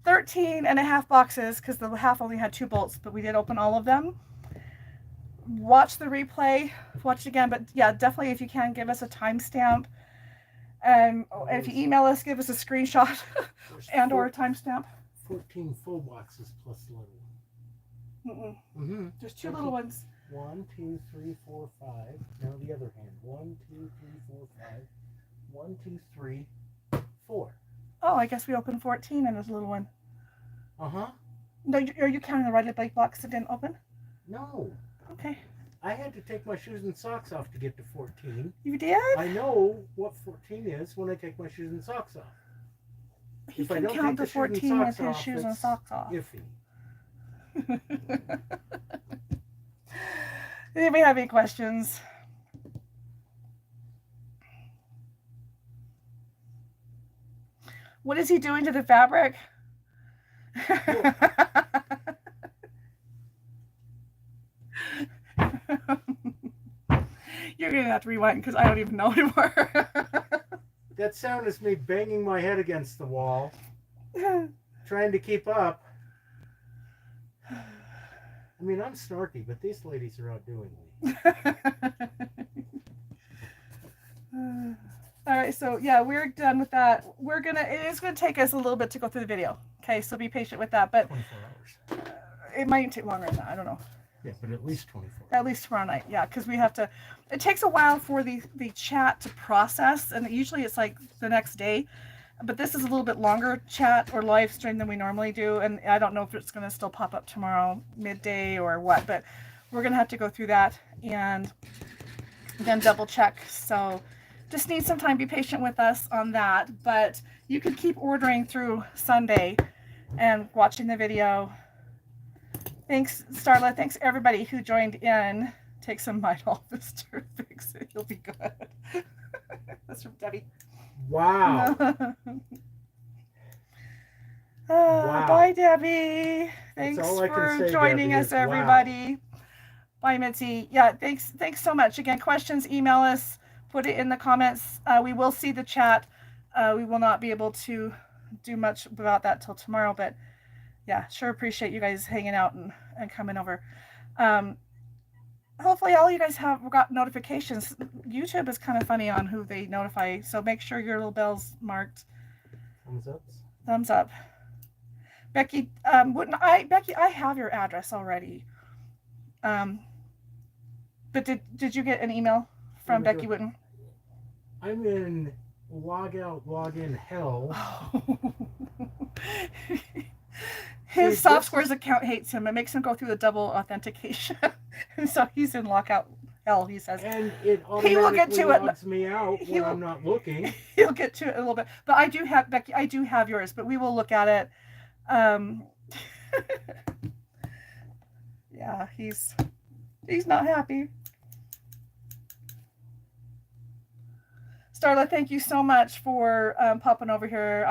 13 and a half boxes because the half only had 2 bolts, but we did open all of them. Watch the replay, watch it again, but yeah, definitely if you can, give us a timestamp. And if you email us, give us a screenshot and or a timestamp. 14 full boxes plus the little one. Mm-mm. There's 2 little ones. 1, 2, 3, 4, 5. Now the other hand. 1, 2, 3, 4, 5. 1, 2, 3, 4. Oh, I guess we opened 14 and there's a little one. Uh-huh. No, are you counting the Riley Blake box that didn't open? No. Okay. I had to take my shoes and socks off to get to 14. You did? I know what 14 is when I take my shoes and socks off. He If I can don't count take the the shoes and 14 with socks his off, shoes and it's socks off. Iffy. Anybody have any questions? What is he doing to the fabric? You're going to have to rewind because I don't even know anymore. That sound is me banging my head against the wall. trying to keep up. I mean, I'm snarky, but these ladies are outdoing me. All right, so yeah, we're done with that. It is gonna take us a little bit to go through the video. Okay, so be patient with that, but 24 hours. it might take longer than that. I don't know. Yeah, but at least 24. At least tomorrow night, yeah, because we have to. It takes a while for the chat to process, and usually it's like the next day. But this is a little bit longer chat or live stream than we normally do, and I don't know if it's going to still pop up tomorrow midday or what. But we're going to have to go through that and then double check. So just need some time. Be patient with us on that. But you can keep ordering through Sunday and watching the video. Thanks, Starla. Thanks, everybody who joined in. Take some Might Office to fix it. You'll be good. That's from Debbie. Wow. Wow. Bye, Debbie. Thanks all I can for say, joining Debbie, us, is wow. everybody. Bye, Mitzi. Yeah, thanks so much. Again, questions, email us. Put it in the comments. We will see the chat. We will not be able to do much about that till tomorrow, but yeah, sure appreciate you guys hanging out and coming over. Hopefully all you guys have got notifications. YouTube is kind of funny on who they notify, so make sure your little bell's marked. Thumbs up. Becky, Becky, I have your address already. But did you get an email from Becky Wooten? I'm in log out, log in hell. His Softsquares account hates him. It makes him go through the double authentication. And so he's in lockout hell, he says. And it he will get to logs me out when I'm not looking. He'll get to it a little bit. But I do have, Becky, I do have yours, but we will look at it. Yeah, he's not happy. Starla, thank you so much for popping over here.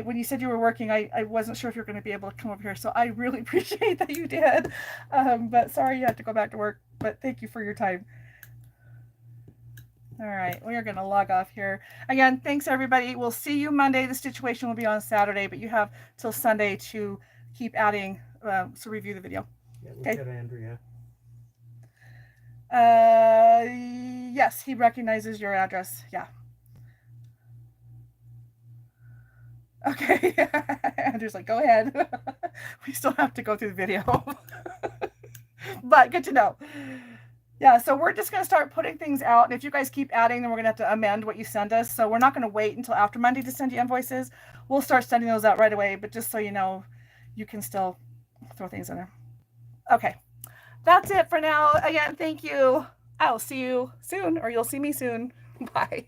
When you said you were working, I wasn't sure if you were going to be able to come over here, so I really appreciate that you did. But sorry you had to go back to work, but thank you for your time. All right, we are going to log off here. Again, thanks everybody. We'll see you Monday. The stitch-uation will be on Saturday, but you have till Sunday to keep adding, so review the video. Yeah, look at Andrea. Yes, he recognizes your address. Yeah. Okay. Andrew's like, go ahead. We still have to go through the video. But good to know. Yeah, so we're just going to start putting things out. And if you guys keep adding, then we're going to have to amend what you send us. So we're not going to wait until after Monday to send you invoices. We'll start sending those out right away. But just so you know, you can still throw things in there. Okay. That's it for now. Again, thank you. I'll see you soon, or you'll see me soon. Bye.